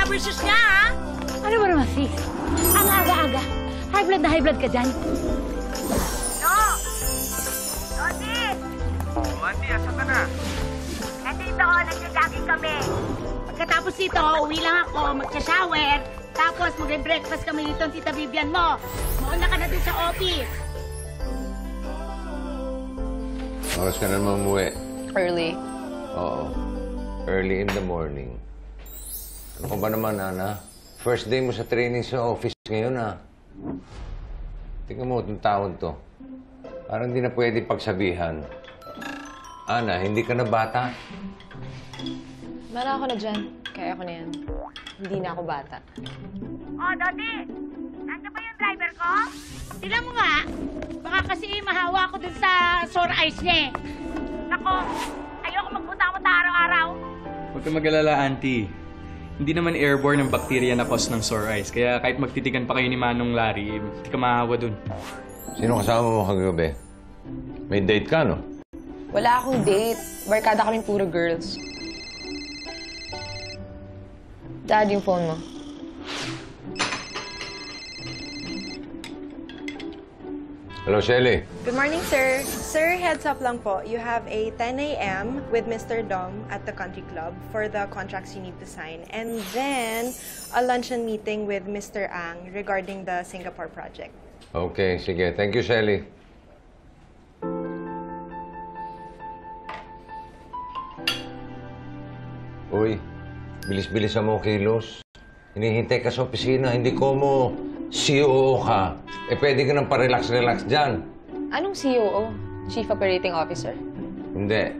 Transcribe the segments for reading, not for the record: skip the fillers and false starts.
versus niya, ha? Ano ba naman, sis? Ang aga-aga. High blood ka dyan. No! Dodi! Auntie, asan ka na? Nandito ako, nagja-jogging kami. Pagkatapos dito, uwi lang ako, magsha-shower. Tapos magre-breakfast kami dito ang Tita Vivian mo. Mauna ka na dun sa office. Oras ka na naman umuwi. Early. Oo. Early in the morning. Ano ka ba naman, Ana? First day mo sa training sa office ngayon, ha? Tingnan mo itong taon to. Parang hindi na pwede pagsabihan. Ana, hindi ka na bata? Mara ako na dyan. Kaya ako na yan. Hindi na ako bata. Oh, Dodi! Nandiyan ba yung driver ko? Sila mo nga. Baka kasi mahawa ako dun sa sore eyes niya eh. Nako, ayoko magpunta-punta araw-araw. Huwag ka mag-alala, Auntie. Hindi naman airborne ang bacteria na cause ng sore eyes. Kaya kahit magtitigan pa kayo ni Manong Larry, hindi ka mahawa dun. Sino kasama mo kagabi? May date ka, no? Wala akong date. Barkada kaming puro girls. Dad, yung phone mo. Hello, Shelly. Good morning, sir. Sir, heads up lang po. You have a 10 a.m. with Mr. Dom at the country club for the contracts you need to sign. And then, a luncheon meeting with Mr. Ang regarding the Singapore project. Okay, sige. Thank you, Shelly. Uy, bilis-bilisan mo kilos. Hinihintay ka sa opisina, hindi ko mo COO ka. Pwede ka nang pa-relax-relax dyan. Anong COO? Chief Operating Officer? Hindi.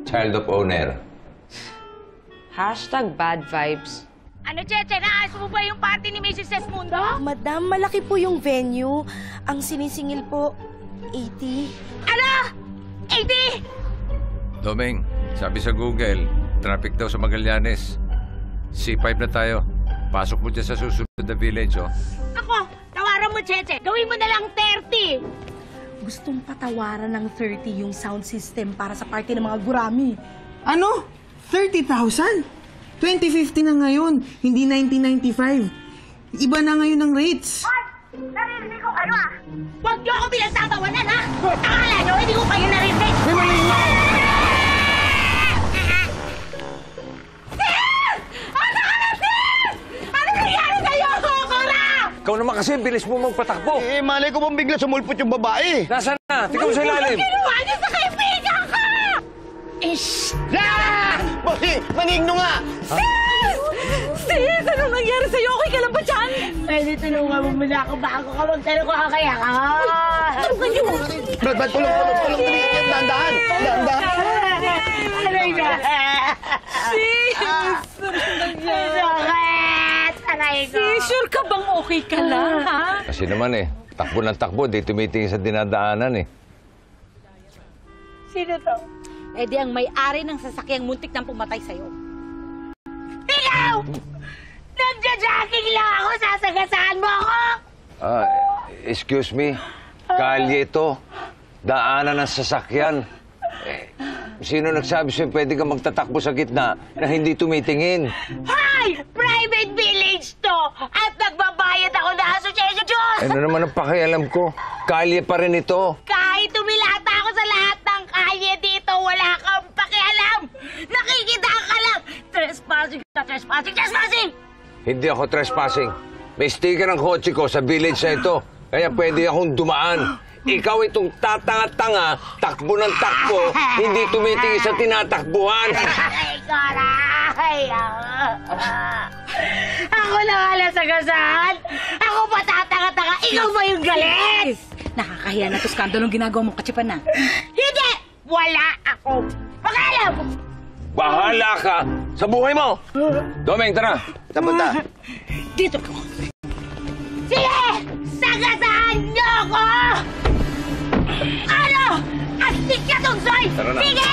Child of Owner. Hashtag bad vibes. Ano, Cheche? Naayos mo ba yung party ni Mrs. Esmundo? Madam, malaki po yung venue. Ang sinisingil po, 80. Ano? 80? Doming, sabi sa Google, traffic daw sa Magallanes. C5 na tayo. Pasok mo dyan sa susunod na village, oh. Ako, tawaran mo, Cheche. Gawin mo na lang 30. Gustong patawaran ng 30 yung sound system para sa party ng mga gurami. Ano? 30,000? 2050 na ngayon, hindi 1995. Iba na ngayon ang rates. What? Narinig ko kayo, ah. Huwag niyo ako pinagtatawanan, ha? Akala niyo, hindi ko kayo narinig. Ikaw naman kasi, bilis mo magpatakbo. Malay ko bang bigla sumulpot yung babae. Nasaan na? Tingnan mo sa ilalim. Ginawa niyo sa kaibigan ko! Ish! Manigno nga! Sis! Anong nangyari sa'yo? Okay ka lang ba dyan? Pwede tulungan mo muna ako bago ka magtanong ko kaya ka. Tulungan niyo! Brad, tulong. Dahan-dahan! Aray na! Sis! Anong nangyari? Aray ko! Sis, sure ka bang okay ka lang, ha? Kasi naman takbo ng takbo, di tumitingin sa dinadaanan Sino to? Eh di ang may-ari ng sasakyang muntik nang pumatay sa'yo. Ikaw! Nagja-jogging lang ako, sasagasaan mo ako! Excuse me, kalye ito. Daanan ng sasakyan. Sino nagsabi sa'yo pwede ka magtatakbo sa gitna na hindi tumitingin? Hi! Private village to! At nagbabayad ako na association Diyos! Ano naman ang pakialam ko? Kalye pa rin ito. Kahit tumilata ako sa lahat ng kalye dito, wala kang pakialam! Nakikita ka lang! Trespassing! Hindi ako trespassing. May sticker ng kotse ko sa village na ito. Kaya pwede akong dumaan. Ikaw itong tatanga-tanga, takbo ng takbo, hindi tumitingin sa tinatakbuhan. Ay, karay! Ako na nga lang sagasaan! Ako pa tatanga-tanga! Ikaw ba yung galit? Nakakahiya na to skandalong ginagawa mong katsipan na. Hindi! Wala ako! Pakialam! Bahala ka sa buhay mo! Domeng, tara! Tapunta. Dito ko. Sige! Sagasaan niyo ako! Ano? Astig ka, Tugsoy! Tara na. Sige!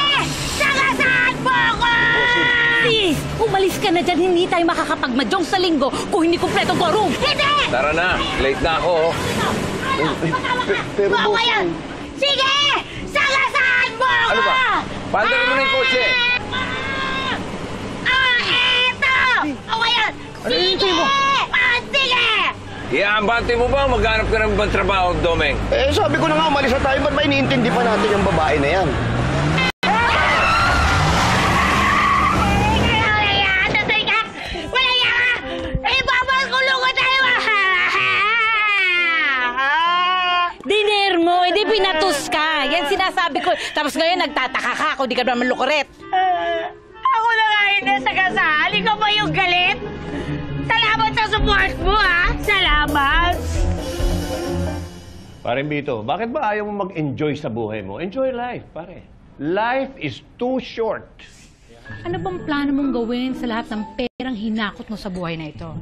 Sagasaan mo ako! Sis, umalis ka na dyan. Hindi tayo makakapagmadyong sa linggo kung hindi kumpletong quorum. Hindi! Tara na, late na ako. Pero boss... Sige! Sagasaan mo ako! Ano ba? Paandarin mo na yung kotse. Eto! O ngayon, sige! Binabati mo ba o maghanap ka ng ibang trabaho, Domeng? Eh, sabi ko na nga, umalis na tayo. Ba't ba iniintindi pa natin yung babae na yan? Diner mo, hindi pinatus ka. Yan sinasabi ko. Tapos ngayon nagtataka ka kung di ka naman lukuret. Ako na nga hindi sa kasal. Ikaw ba yung galit? Salamat sa support mo, ha? Salamat! Pare Bito, bakit ba ayaw mo mag-enjoy sa buhay mo? Enjoy life, pare. Life is too short. Ano bang plano mong gawin sa lahat ng perang hinakot mo sa buhay na ito?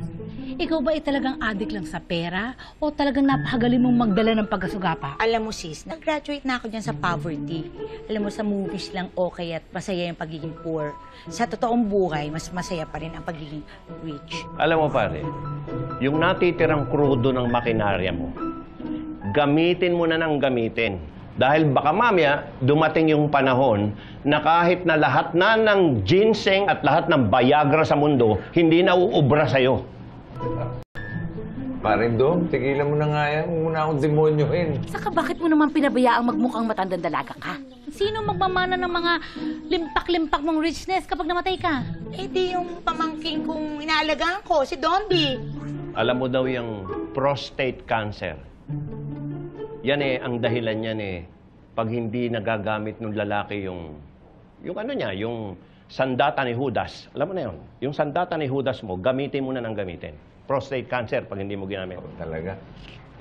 Ikaw ba ay talagang adik lang sa pera o talagang napakagaling mong magdala ng pagkasugapa? Alam mo, sis, nag-graduate na ako dyan sa poverty. Alam mo, sa movies lang okay at masaya yung pagiging poor. Sa totoong buhay, mas masaya pa rin ang pagiging rich. Alam mo, pare, yung natitirang krudo ng makinarya mo, gamitin mo na ng gamitin. Dahil baka mamaya, dumating yung panahon na kahit na lahat na ng ginseng at lahat ng Viagra sa mundo, hindi na uubra sa'yo. Paring Dom, tigilan mo na nga yan. Huwag mo na akong demonyohin. Saka bakit mo naman pinabayaang magmukhang matandang dalaga ka? Sino magmamana ng mga limpak-limpak mong richness kapag namatay ka? Eh di yung pamangking kong inaalagaan ko, si Domby. Alam mo daw yung prostate cancer. Yan ang dahilan yan pag hindi nagagamit ng lalaki yung ano niya, yung sandata ni Judas. Alam mo na yun, yung sandata ni Judas mo, gamitin mo na ng gamitin. Prostate cancer pag hindi mo ginamit. Oh, talaga.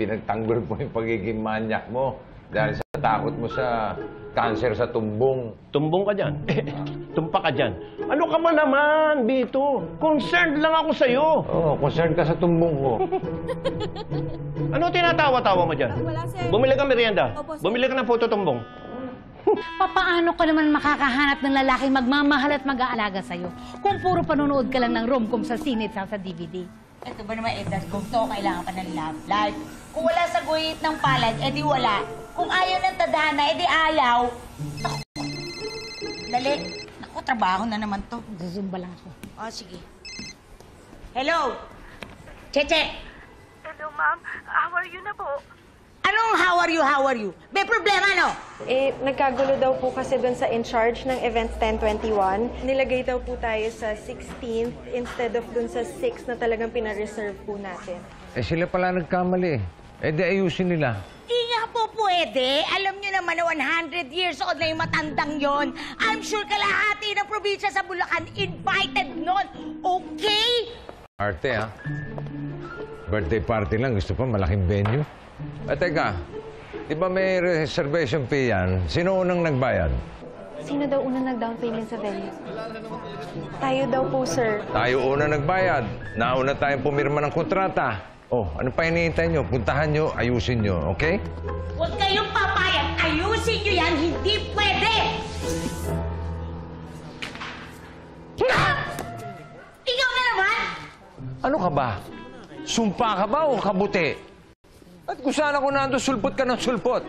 Pinagtanggol mo yung pagiging manyak mo dahil sa takot mo sa cancer sa tumbong. Tumbong ka dyan. Tumpa ka dyan. Ano ka ba naman, Bito? Concerned lang ako sa'yo. Oo, concerned ka sa tumbong ko. Ano tinatawa-tawa mo dyan? Wala, sir. Bumili ka merienda. Opo, sir. Bumili ka ng photo tumbong. Papaano ka naman makakahanap ng lalaking magmamahal at mag-aalaga sa'yo kung puro panonood ka lang ng rom-com sa sine at sa DVD? Ito ba naman, Edad, kung to, kailangan pa ng love life. Kung wala sa guhit ng palad, edi wala. Kung ayaw ng tadhana, edi ayaw. Naku. Dali. Naku, trabaho na naman to. Zumba lang ako. Oh, sige. Hello? Cheche! Hello, ma'am. How are you na po? Anong how are you? May problema, no? Eh, nagkagulo daw po kasi doon sa in-charge ng Events 1021. Nilagay daw po tayo sa 16th instead of doon sa 6 na talagang pina-reserve po natin. Eh sila pala nagkamali. Eh di ayusin nila. Di nga po pwede. Alam nyo naman na 100 years old na yung matandang yon. I'm sure kalahati ng probinsya sa Bulacan invited nun. Okay? Arte, ha? Birthday party lang. Gusto pa malaking venue. Teka, di ba may reservation fee yan? Sino unang nagbayad? Sino daw unang nag-down payment sa venue? Tayo daw po, sir. Tayo una nagbayad. Nauna tayong pumirma ng kontrata. Oh, ano pa hinihintay nyo? Puntahan nyo, ayusin nyo, okay? Huwag kayong papayag. Ayusin nyo yan. Hindi pwede. Ikaw na naman. Ano ka ba? Sumpa ka ba o kabuti? At kung saan ako nandun, sulpot ka ng sulpot.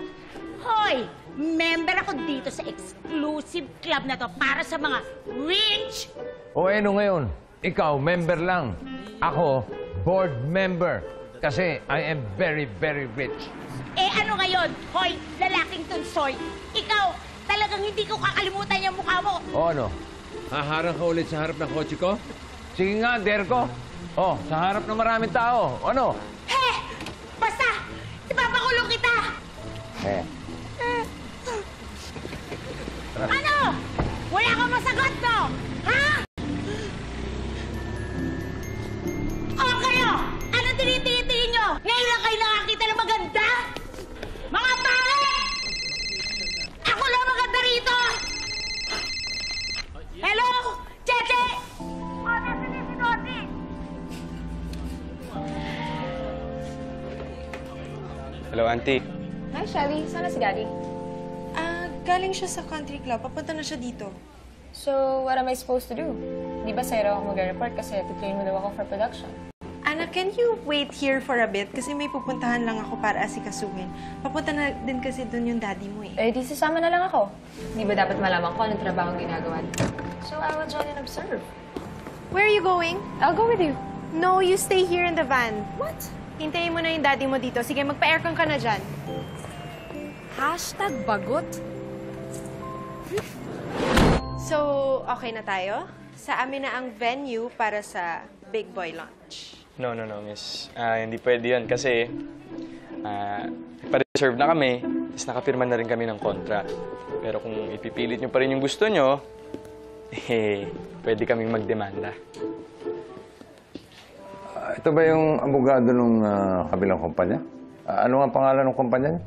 Hoy! Member ako dito sa exclusive club na to para sa mga rich. O ano ngayon? Ikaw, member lang. Ako, board member. Kasi I am very, very rich. Eh ano ngayon? Hoy, lalaking tunsoy. Ikaw, talagang hindi ko kakalimutan yung mukha mo. O ano? Haharang ka ulit sa harap ng kotse ko? Sige nga, dare ko. Oh, sa harap ng maraming tao. Ano? He! Basta! Ipapakulong kita! Ano? Wala kang masagot, no? Ha? O kayo? Anong tinitingin nyo? Ngayon lang kayo nakakita ng maganda? Mga pangit! Ako lang maganda rito! Hello? Cheche! O, nasa niya si Doti? Hello, Auntie. Hi, Shelly. Saan na si Daddy? Galing siya sa country club. Papunta na siya dito. So, what am I supposed to do? Di ba sa'yo ako mag-report kasi tutuloy mo daw ako for production? Anna, can you wait here for a bit? Kasi may pupuntahan lang ako para asikasuhin. Papunta na din kasi doon yung daddy mo eh. Eh, di sasama na lang ako. Di ba dapat malaman ko anong trabaho ang ginagawa niyo? So, I will join and observe. Where are you going? I'll go with you. No, you stay here in the van. What? hintayin mo na yung daddy mo dito. Sige, magpa-aircon ka na dyan. #bagot. So, okay na tayo? Sa amin na ang venue para sa Big Boy Lunch. No, miss. Hindi pwede yun kasi pa-reserve na kami, tapos nakapirma na rin kami ng contract. Pero kung ipipilit nyo pa rin yung gusto nyo, pwede kaming magdemanda. Ito ba yung abogado ng kabilang kumpanya? Ano ang pangalan ng kumpanya niya?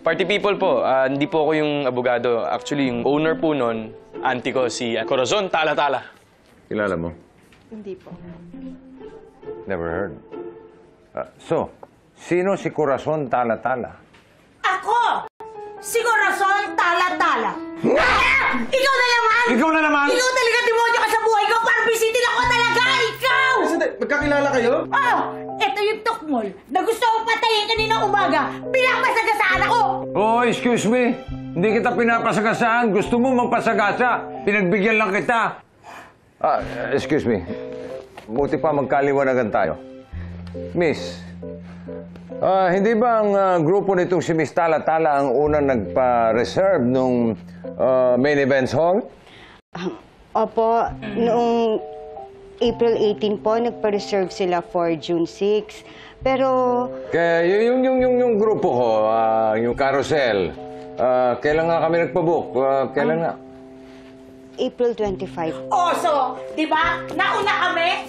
Party people po. Hindi po ako yung abogado. Actually, yung owner po nun, auntie ko, si Corazon Tala-Tala. Kilala mo? Hindi po. Never heard. So, sino si Corazon Tala-Tala? Ako! Si Corazon Tala-Tala! Ikaw na naman! Ikaw na naman! Ikaw talaga demonyo ka sa buhay ko! Parang bisitin ako talaga! Ikaw! Magkakilala kayo? Oh! Ito yung tukmol na gusto kong patayin kaninang umaga! Pinapasagasaan ako! Oh, excuse me. Hindi kita pinapasagasaan. Gusto mo magpasagasa. Pinagbigyan lang kita. Excuse me. Buti pa magkaliwanagan tayo. Miss, hindi ba ang grupo nitong si Miss Tala-Tala ang unang nagpa-reserve nung main events hall? Opo, noong April 18 po, nagpa-reserve sila for June 6. Pero... Kaya yung grupo ko, yung carousel, kailan nga kami nagpa-book? Kailan nga? April 25. Oh, so, di ba? Nauna kami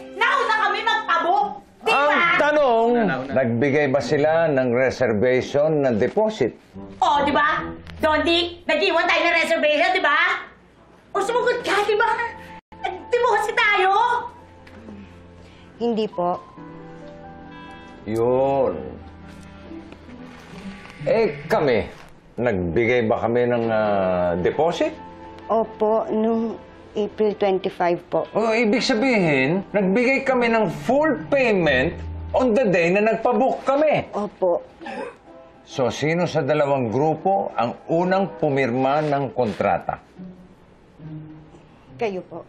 magpabook! Di ba? Ang tanong, nagbigay ba sila ng reservation ng deposit? Oh, di ba? Dondi, nag-iwan tayo ng reservation, di ba? O sumugod ka, di ba? Nag-deposit tayo! Hindi po. Yun. Kami, nagbigay ba kami ng deposit? Opo, nung April 25 po. Ibig sabihin, nagbigay kami ng full payment on the day na nagpa-book kami. Opo. So, sino sa dalawang grupo ang unang pumirma ng kontrata? Kayo po.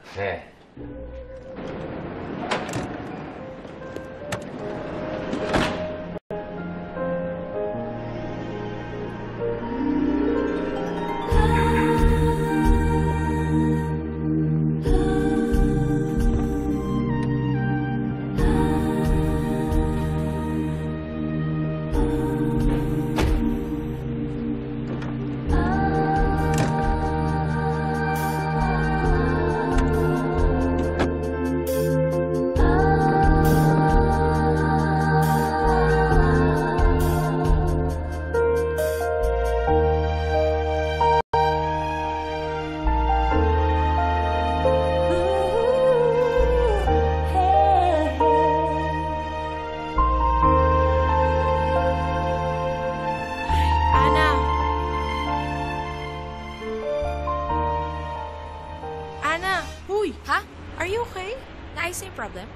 Ana! Huy! Ha? Are you okay? Naayos na yung problem?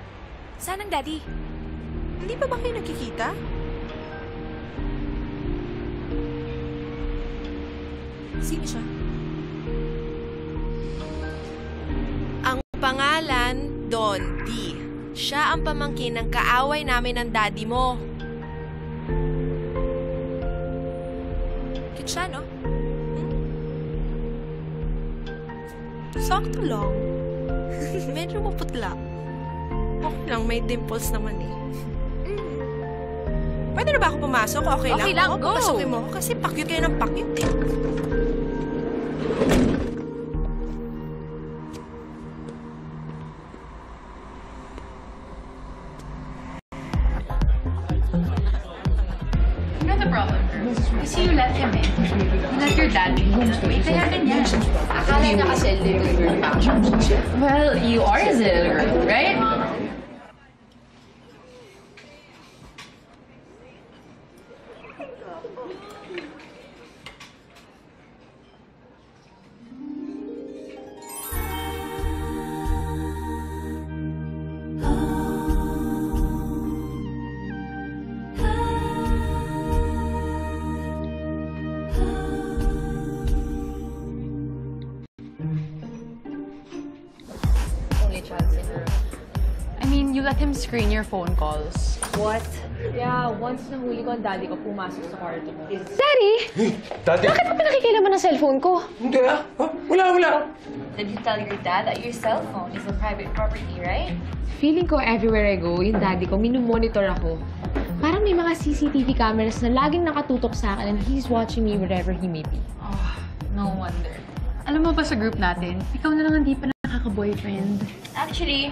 Saan ang daddy? Hindi pa ba kayo nagkikita? Sino siya? Ang pangalan, Don D. Siya ang pamangkin ng kaaway namin ng daddy mo. Cute siya, no? Sakto lang. Medyo maputla. Okay lang, may dimples naman eh. Pwede na ba ako pumasok? Okay lang? Okay lang, go! Papasukin mo ako kasi pakyut kayo ng pakyut eh. You know the problem, girl? Kasi you let him in. You let your dad in. Wait, kaya ganyan. Akala niya kasi little girl pa. Well, you are his little girl, right? mean, you let him screen your phone calls. What? Yeah, once nahuli ko ang daddy ko pumasok sa kwarto mo. Daddy? Daddy? Bakit mo pinakikilaman ng cellphone ko? Hindi ah. Wala. Did you tell your dad that your cell phone is a private property, right? Feeling ko everywhere I go, yung daddy ko, minumonitor ako. Parang may mga CCTV cameras na laging nakatutok sa akin and he's watching me wherever he may be. Oh, no wonder. Alam mo ba sa group natin, ikaw na lang hindi pa nakaka-boyfriend. Actually,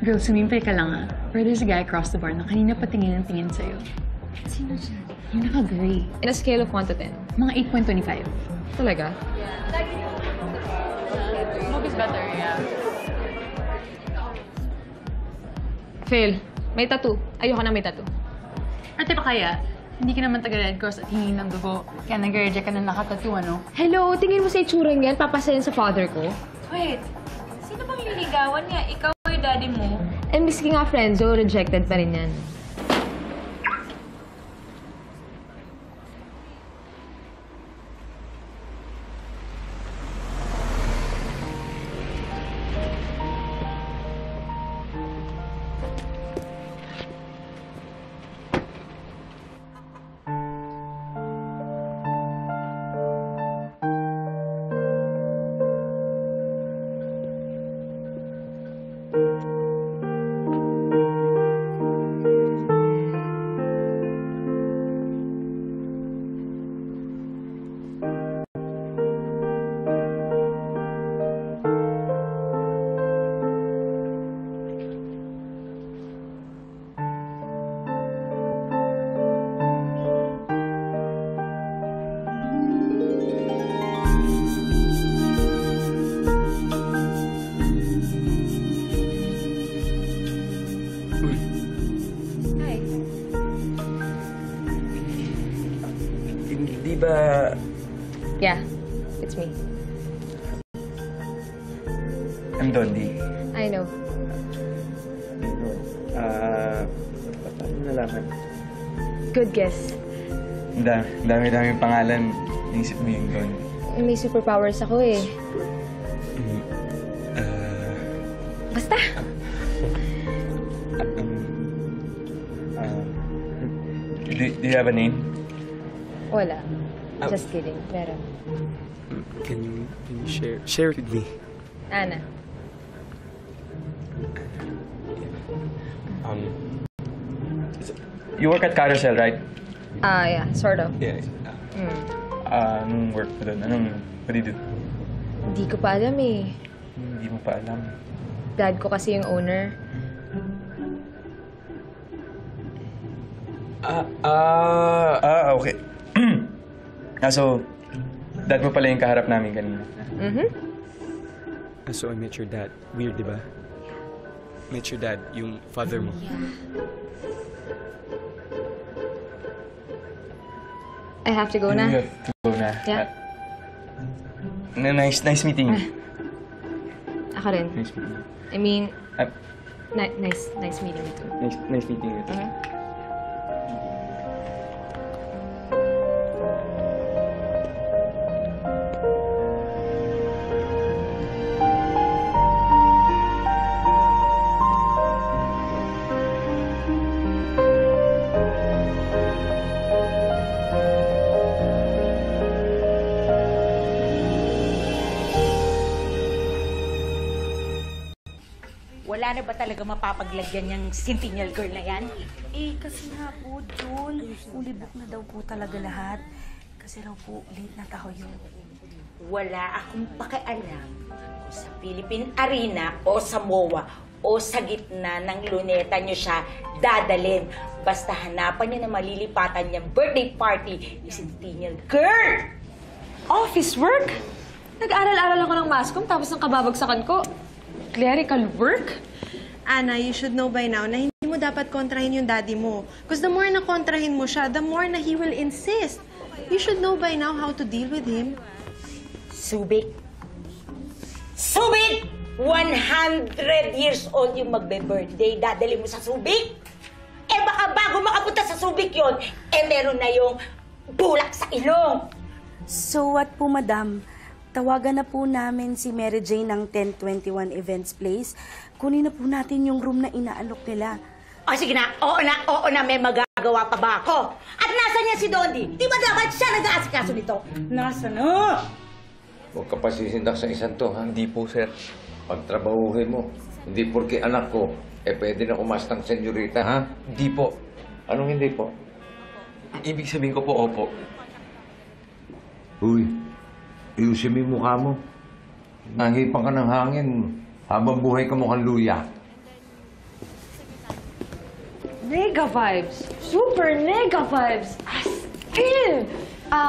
Girl, sumimpay ka lang ah. Pero there's a guy across the bar na kanina patingin ng tingin sa'yo. sino siya? Yung naka-gray. In a scale of 1 to 10? Mga 8.25. Talaga? Smoke is better, yeah. Fail. May tattoo. Ayoko na may tattoo. Ate pa kaya, hindi ka naman taga-Red Cross at hingi ng dugo. Kaya nag-reject ka na nakatattoo, ano? Hello, tingin mo sa itsura niyan, papasayan sa father ko? Wait, sino bang liligawan niya? Ikaw o yung daddy mo? And miski nga friendzo, rejected pa rin yan. Hindi ba... Yeah, it's me. I'm Dondi. I know. Paano nalaman? Good guess. Dami-daming pangalan. Naisip mo yung Dondi. May superpowers ako eh. Basta! Do you have a name? Wala. Just kidding. Meron. Can you share it with me? Ana. You work at Carousel, right? Yeah, sort of. Yeah. Anong work mo doon? What do you do? Hindi ko pa alam eh. Hindi mo pa alam. Dad ko kasi yung owner. Okay. So, dad mo pala yung kaharap namin kanina. Mm-hmm. So, I met your dad. Weird, di ba? Met your dad, yung father mo. Yeah. I have to go na. You have to go na. Yeah. Nice meeting you. Ako rin. Nice meeting you. I mean, nice meeting you too. Nice meeting you too. Wala na ba talaga mapapaglagyan yung Centennial Girl na yan? Eh, kasi nga po, Jun, fully book na daw po talaga lahat. Kasi raw po, late na tayo yun. Wala akong pakialam kung sa Philippine Arena o sa MOA o sa gitna ng luneta nyo siya dadalhin. Basta hanapan nyo na malilipatan niyang birthday party ni Centennial Girl! Office work? Nag-aral-aral ako ng mascom tapos ng kababagsakan ko. Clerical work? Ana, you should know by now na hindi mo dapat kontrahin yung daddy mo. Because the more na kontrahin mo siya, the more na he will insist. You should know by now how to deal with him. Subik. Subik! 100 years old yung magbe-birthday. Dadali mo sa Subik? Eh baka bago makapunta sa Subik yon, eh meron na yung bulak sa ilong. So what po, madam? tawagan na po namin si Mary Jane ng 1021 Events Place. Kunin na po natin yung room na inaalok nila. O sige na, oo na, may magagawa pa ba ako? At nasa niya si Dondi? Di ba dapat siya nag-aasikaso nito? Nasa na? Huwag ka pa sisindak sa isang to, ha? Hindi po, sir. Pagtrabahuhin mo. Hindi porke anak ko, pwede na kumastang senyorita, ha? Hindi po. Anong hindi po? Ibig sabihin ko po, opo. Uy, ayusin mo yung mukha mo. Nahipan ka ng hangin. Habang buhay ka mukhang luya. Nega vibes. Super nega vibes. As in!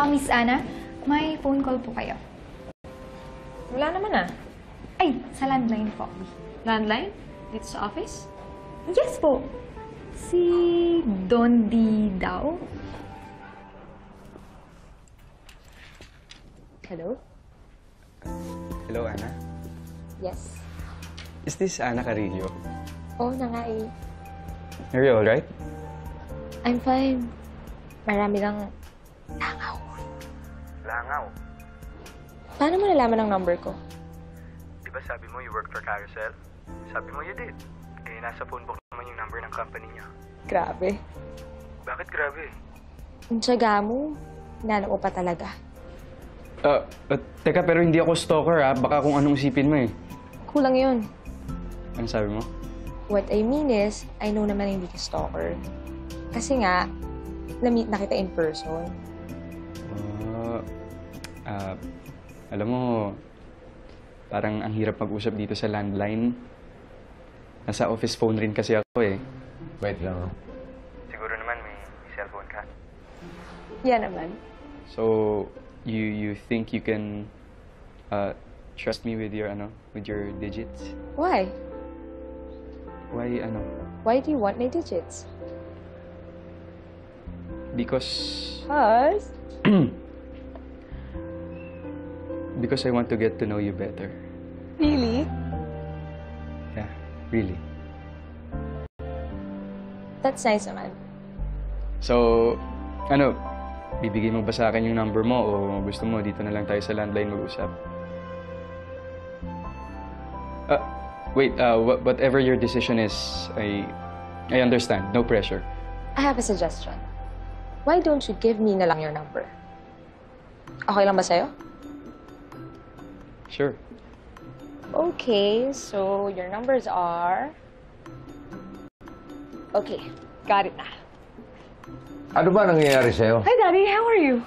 Miss Ana, may phone call po kayo. Wala naman ah. Ay, sa landline po. Landline? Dito sa office? Yes po. Si Dondi daw. Hello? Hello, Ana. Yes. Is this Ana Carillo? Oo na nga eh. Are you alright? I'm fine. Marami lang langaw. Langaw? Paano mo nalaman ang number ko? Di ba sabi mo you work for Carousel? Sabi mo you did. Eh, nasa phone book naman yung number ng company niya. Grabe. Bakit grabe? Ang tiyaga mo, hinanap mo pa talaga. Teka, pero hindi ako stalker, ha? Baka kung anong isipin mo, eh. Kulang yun. Ano sabi mo? What I mean is, I know naman hindi ka stalker. Kasi nga, na-meet na kita in person. Alam mo, parang ang hirap mag-usap dito sa landline. Nasa office phone rin kasi ako, eh. Wait lang, ha? Siguro naman may cellphone ka. Yan naman. So, you think you can trust me with your digits? Why? Why Why do you want my digits? Because Cause? because I want to get to know you better. Really? Yeah, really. That's nice naman. So, bibigay mo ba sa akin yung number mo o gusto mo dito na lang tayo sa landline mag-usap? Wait, whatever your decision is, I understand. No pressure. I have a suggestion. Why don't you give me na lang your number? Okay lang ba sa'yo? Sure. Okay, so your numbers are... Okay, got it na. Ano ba nangyayari sa'yo? Hi, Daddy. How are you?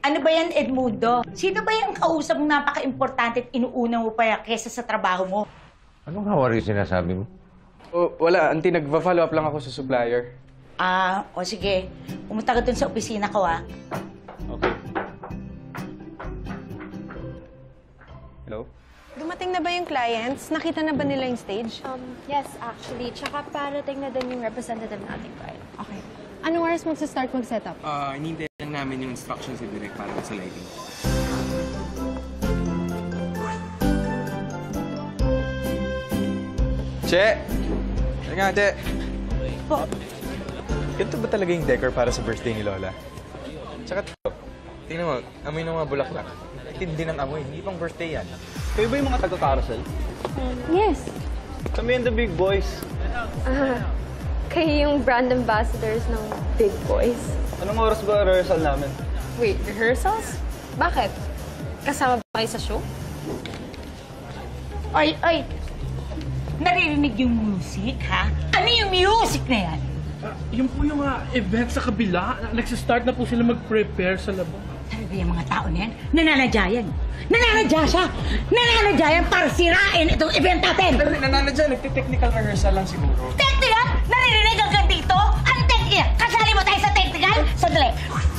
Ano ba yan, Edmundo? Sino ba yung kausap mong napaka-importante at inuuna mo pa kesa sa trabaho mo? Anong hawari sinasabi mo? Wala, auntie. Nagpa-follow up lang ako sa supplier. O sige. Pumunta ka dun sa opisina ko, ha? Okay. Hello? Dumating na ba yung clients? Nakita na ba nila yung stage? Yes, actually. Tsaka parating na din yung representative natin, right? Okay. Anong oras magsa-start mag-setup? Hinihintay lang namin yung instructions ni Direk para sa lighting. Che! Halika, Che! Ganito ba talaga yung decor para sa birthday ni Lola? Tsaka tingnan mo, amoy ng mga bulaklak. Tindi ng amoy, hindi pang birthday yan. Kayo ba yung mga taga-carousel? Yes. Kami and the big boys. Kayo yung brand ambassadors ng Big Boys. Anong oras ba rehearsal namin? Wait, rehearsals? Bakit? Kasama ba kayo sa show? Oy! Naririnig yung music, ha? Ano yung music na yan? Yung po yung event sa kabila. Nagsistart na po sila mag-prepare sa labo. Talaga yung mga tao na yan, nananadya yan. Nananadya siya! Nananadya yan para sirain itong event natin! Nananadya, nagte-technical rehearsal lang siguro. Technical? Naririnig hanggang dito? Ang technical! Kasali mo tayo sa technical? Sandali!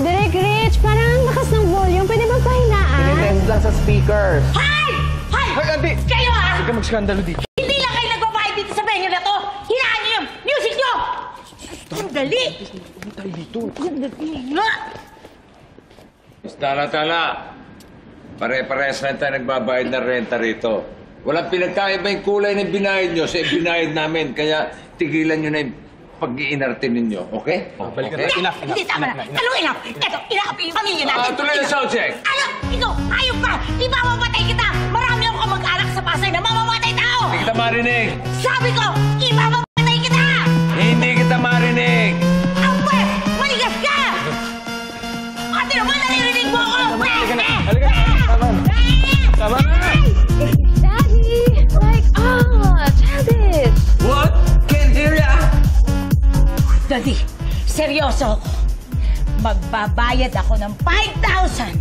Direk Rich, parang lakas ng volume. Pwede ba pahinaan? Tinitend lang sa speakers. Hi! Hoy, auntie! Kayo, ha? Huwag ka magskandalo dito. Hindi lang kayo nagbabayad dito sa venue na to! Hinaan niyo yung music niyo! Sandali! Huwag tayo dito. Tala. Pare-parehas lang tayo nagbabayad ng renta rito. Walang pinagkaiba yung kulay ng binayad nyo sa binayad namin. Kaya tigilan nyo na yung pag-iinarte ninyo, okay? Balikan Okay? na. Enough. Hindi tama na. Ano enough? Ito, enough yung pamilya natin. Tuloy na sound check. Ano? Ikaw, ayok ka! Di ba mamatay kita? Marami akong kamag-anak sa Pasay na mamamatay tao! Hindi kita marinig. Sabi ko, imamamatay kita! Hindi kita marinig. Ang pwes! Maligas ka! Ate naman, naririnig mo ako! Halika na. Tama na. Daddy! Like, childish! What? Can't hear ya. Daddy, seryoso ako. Magbabayad ako ng 5,000.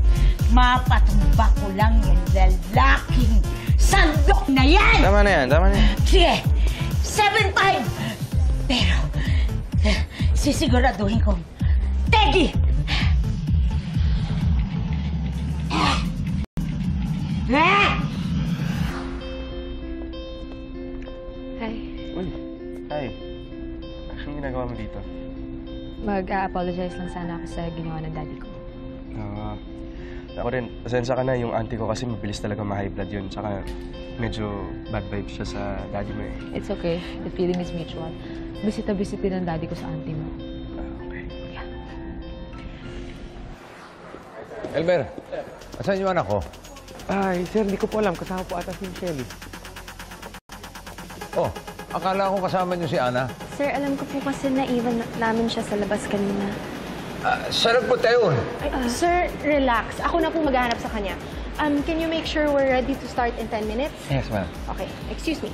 Mapatumba ko lang yung lalaking sandok na yan! Tama na yan, tama na yan. Sige, 7,500. Pero, sisiguraduhin kong, Tegi! Hi. Uy, hi. Anong ginagawa mo dito? Mag-a-apologize lang sana ako sa ginawa ng daddy ko. Ako rin, pasensya ka na. Yung auntie ko kasi mabilis talaga ma-high blood yun. Tsaka medyo bad vibes siya sa daddy mo eh. It's okay. The feeling is mutual. Bisita-visit din ang daddy ko sa auntie mo. Okay. Elmer, asan yung anak ko? Ay, sir, hindi ko po alam. Kasama po ata si Shelly. Oh, akala ko kasama niyo si Ana. Sir, alam ko po kasi naiwan namin siya sa labas kanina. Sarap po tayo. Sir, relax. Ako na po maghahanap sa kanya. Can you make sure we're ready to start in 10 minutes? Yes, ma'am. Okay, excuse me.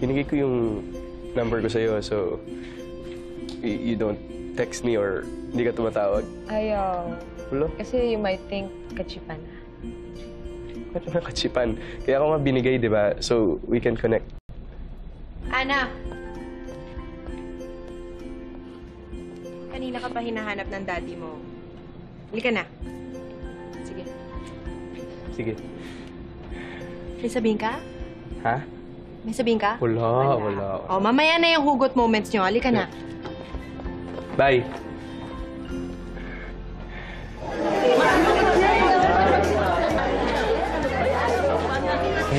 Binigay ko yung number ko sa'yo, so you don't text me or hindi ka tumatawag. Ayaw. Wala? Kasi you might think kachipan. Ba't naman kachipan? Kaya ako nga binigay, di ba? So we can connect. Ana! Kanina ka pa hinahanap ng daddy mo. Halika na. Sige. Sige. May sabihin ka? Ha? May sabihin ka? Wala. Oh, mamaya na yung hugot moments nyo. Halika na. Bye.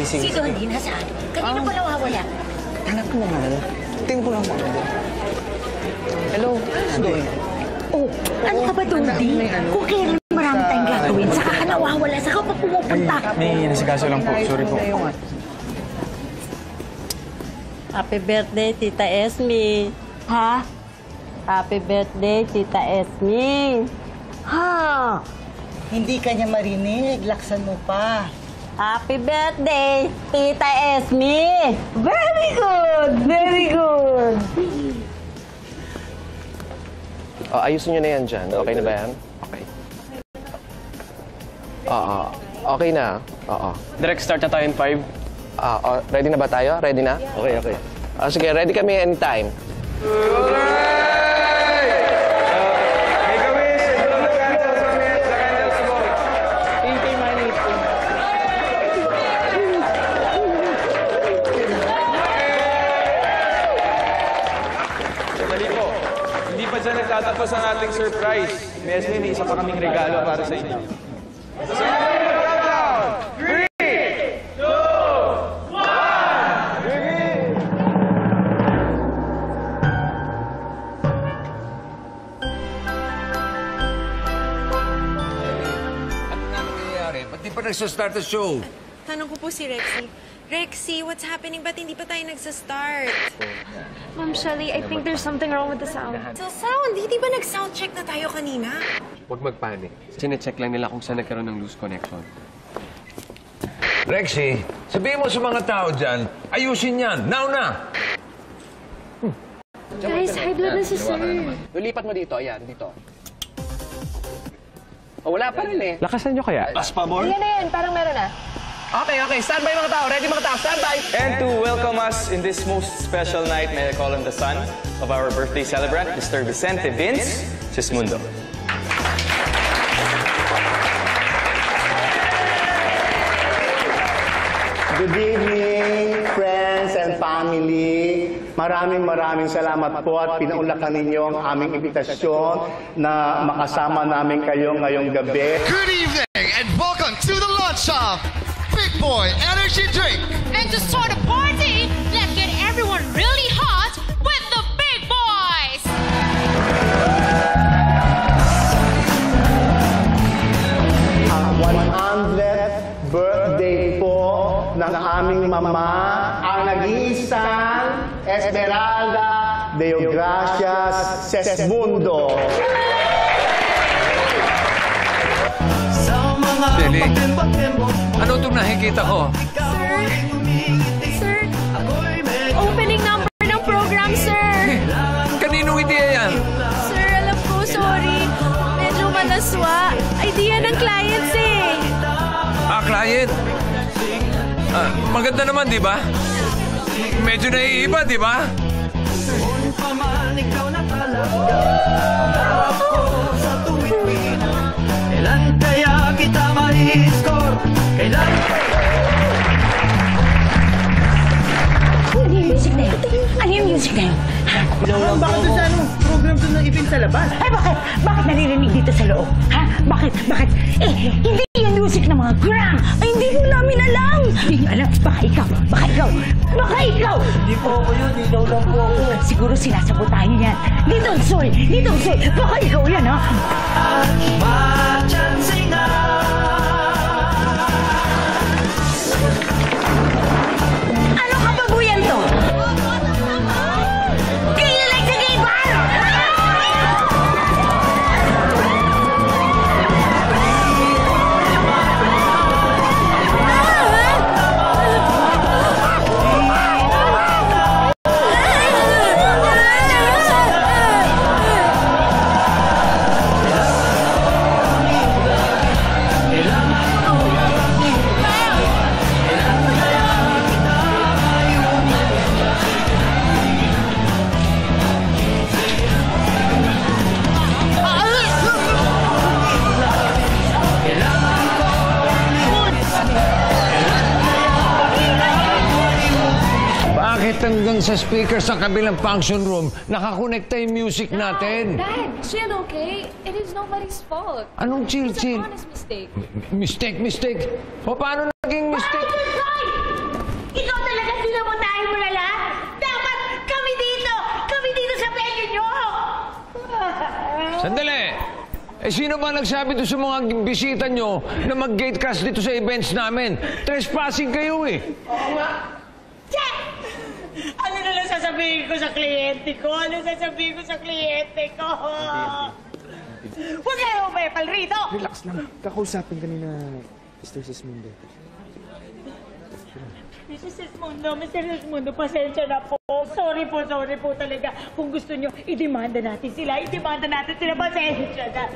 Si Donnie, nasaan? Kanina pa nawawala. Hanap ko naman. Tingin ko lang mo. Hello? Oh, ano ka ba, Donnie? Kung kailan marami tayong gagawin, saka ka nawawala, saka pa pumupunta. May nasikaso lang po. Sorry po. Happy birthday, Tita Esme. Ha? Happy birthday, Tita Esme. Ha? Hindi ka niya marinig. Laksan mo pa. Happy birthday, Tita Esme. Very good. Very good. Ayusin nyo na yan dyan. Okay na ba yan? Okay. Okay na. Direct start na tayo in 5. Ready na ba tayo? Ready na? Okay. Sige, ready kami anytime. Sandali po. Hindi pa dyan nagtatapos ang ating surprise. May isa pa kaming regalo para sa inyo. Ba't di pa nagsastart the show? Tanong ko po si Rexy. Rexy, what's happening? Ba't hindi pa tayo nagsastart? Ma'am Shelly, I think there's something wrong with the sound. So, sound? Hindi ba nag-sound check na tayo kanina? Huwag magpanik. Sine-check lang nila kung saan nagkaroon ng loose connection. Rexy, sabihin mo sa mga tao dyan, ayusin yan. Now na! Guys, high blood na si Sir. Lulipat mo dito. Ayan, dito. Wala pa rin eh. Lakasan nyo kaya? Yan na yan, parang meron na. Okay. Stand by mga tao. Ready mga tao. Stand by. And to welcome us in this most special night, may I call him the son of our birthday celebrant, Mr. Vicente Vince Sismundo. Good evening, friends and family. Maraming salamat po at pinaunlakan ninyo ang aming imbitasyon na makasama namin kayo ngayong gabi. Good evening and welcome to the launch of Big Boy Energy Drink. And to start a party, let's get everyone really hot with the Big Boys! Ang 100th birthday po ng aming mama, ang nag-iisang Esmeralda Deogracias Sesmundo. Shelly, ano itong nakikita ko? Sir, opening number ng program, sir. Kaninong ideya yan? Sir, alam ko, sorry. Medyo malaswa. Idea ng clients eh. Client? Maganda naman, di ba? Medyo naiiba, di ba? Kailan kaya kita ma-score? Kailan? Ano yung music na yun? Ano yung music na yun? Baka doon sa program doon ng event sa labas. Ay, bakit? Bakit naririnig dito sa loob? Ha? Bakit? Eh, hindi yung music ng mga gram. Ay, hindi mo namin alam. Hindi nyo alam. Baka ikaw. Hindi po ako yun. Ikaw lang po ako. Siguro sinasabotahin yan. Little Soy. Baka ikaw yan, ha? Ano kababuyan to? Do you like the gay bar? Bakit hanggang sa speaker sa kabilang function room, nakakonekta yung music natin? Dad, chill, okay? It is nobody's fault. Anong chill? It's an honest mistake. Mistake? O paano naging mistake? Ikaw talaga sinabotahin mo na lahat? Dapat kami dito sa venue nyo! Sandali! Sino ba nagsabi doon sa mga bisita nyo na mag-gate crash dito sa events namin? Trespassing kayo eh! Oo nga! Check! Ano na lang sasabihin ko sa kliyente ko? Huwag kayo umepal rito! Relax lang. Kakausapin ka ni na Mr. Sesmundo. Mr. Sesmundo, pasensya na po. Sorry po talaga. Kung gusto nyo, idemanda natin sila.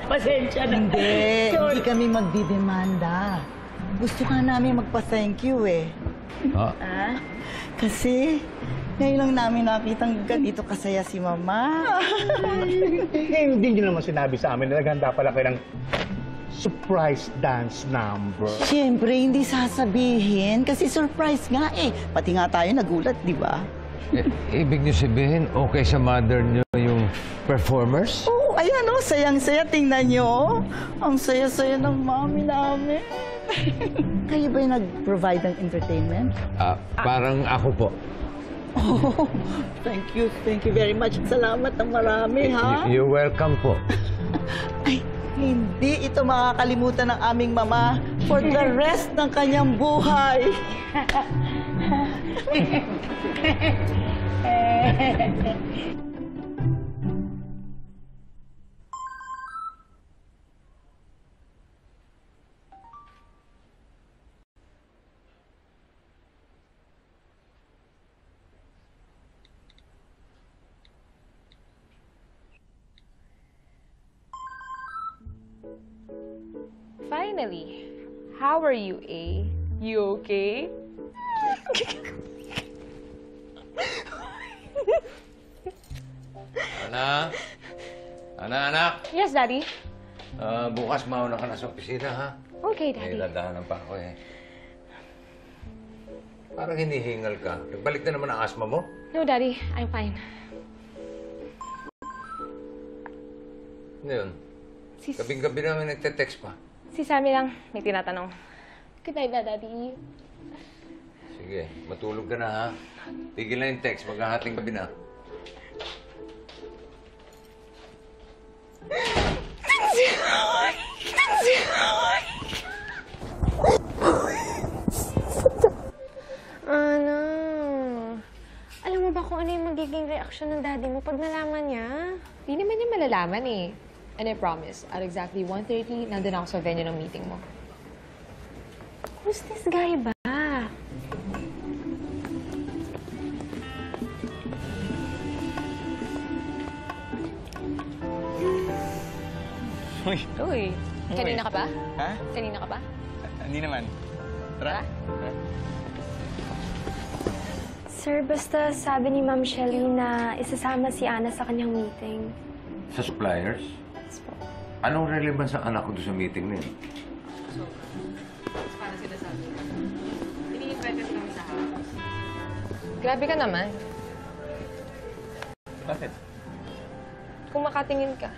Pasensya na. Hindi kami magdidemanda. Gusto ka namin magpa-thank you eh. Ha? Kasi ngayon lang namin nakitang ganito kasaya si Mama. Hindi nyo naman sinabi sa amin na naghanda pala kayo ng surprise dance number. Siyempre, hindi sasabihin kasi surprise nga eh. Pati nga tayo nagulat, di ba? Ibig niyo sabihin, okay sa mother niyo yung performers? Oo, ayan o, sayang-saya. Tingnan nyo. Ang saya-saya ng mami namin. Kayo ba yung nag-provide ng entertainment? Parang ako po. Oh, thank you very much. Salamat ng marami, ha? You're welcome po. Ay, hindi ito makakalimutan ng aming mama for the rest ng kanyang buhay. Finally, how are you, A? You okay? Anak? Yes, Daddy. Bukas mauna ka na sa opisina, ha? Okay, Daddy. Dadahanan pa ako eh. Parang hinihingal ka. Nagbalik na naman ang asma mo? No, Daddy. I'm fine. Ano yun? Gabing-gabi namin nagte-text pa. Si Sammy lang may tinatanong. Good night na, Daddy. Sige, matulog ka na ha. Tigil na yung text, maghahating gabi na. Ana, alam mo ba kung ano yung magiging reaksyon ng daddy mo pag nalaman niya? Di naman niya malalaman eh. And I promise, at exactly 1:30, nandun ako sa venue ng meeting mo. Who's this guy ba? Uy. Uy, kanina ka ba? Ha? Kanina ka ba? Hindi naman. Tara. Sir, basta sabi ni Ma'am Shelly na isasama si Ana sa kanyang meeting. Sa suppliers? Anong relevance ang anak ko doon sa meeting na yun? Para sila sabi. Ini-invite kasi kami sa house. Grabe ka naman. Bakit? Kung makatingin ka.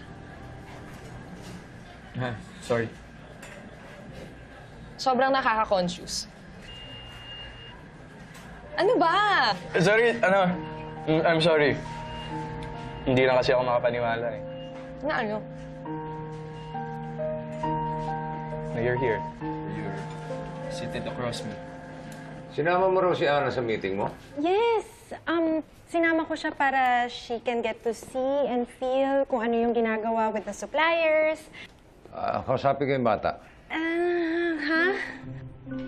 Sorry. Sobrang nakaka-conscious. Ano ba? Sorry, I'm sorry. Hindi lang kasi ako makapaniwala eh. Na ano? Na you're here. You're seated across me. Sinama mo raw si Ana sa meeting mo? Yes! Sinama ko siya para she can get to see and feel kung ano yung ginagawa with the suppliers. Kausapin ko yung bata. Ha?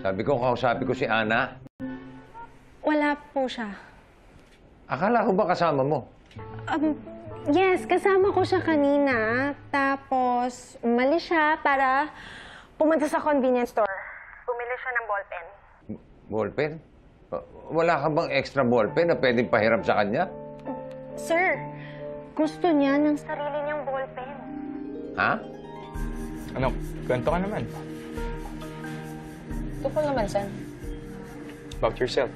Sabi ko, kausapin ko si Ana. Wala po siya. Akala ko ba kasama mo? Yes, kasama ko siya kanina. Tapos, umalis siya para pumunta sa convenience store. Bumili siya ng ballpen. Ballpen? Wala ka bang extra ballpen na pwedeng pahiram sa kanya? Sir, gusto niya ng sarili niyang ballpen. Ha? Ano? Kwento ka naman. Tukol naman, Sen. About yourself.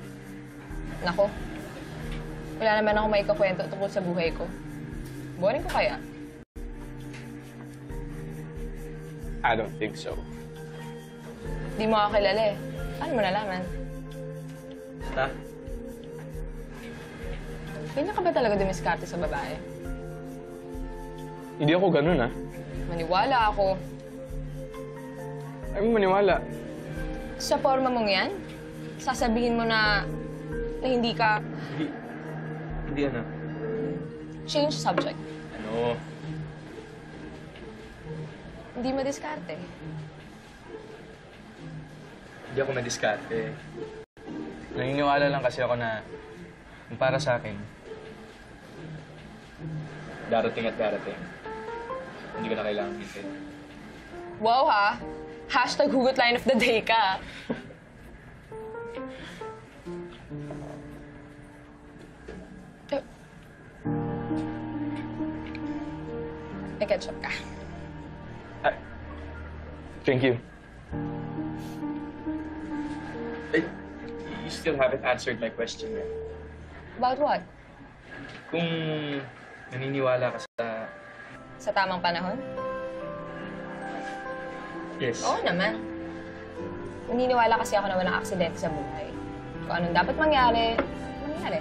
Nako. Wala naman ako maikakwento tungkol sa buhay ko. Boring ko kaya? I don't think so. Di mo ako kilala eh. Paano mo nalaman? Ha? Ganyan ka ba talaga dumiskarte sa babae? Hindi ako ganun, ha? Maniwala ako. Ay mo maniwala. Sa forma mong yan, sasabihin mo na hindi ka... Hindi, anak. Change subject. Ano? Hindi madiskarte. Hindi ako madiskarte. Naniniwala lang kasi ako na kung para sa akin, darating at darating. Hindi ko na kailangan hintay. Wow ha! Hashtag hugot line of the day ka. May ketchup ka. Thank you. You still haven't answered my question yet. About what? Kung naniniwala ka sa... Sa tamang panahon? Yes. Oo naman. Naniniwala kasi ako na walang aksidente sa buhay. Kung anong dapat mangyari, mangyari.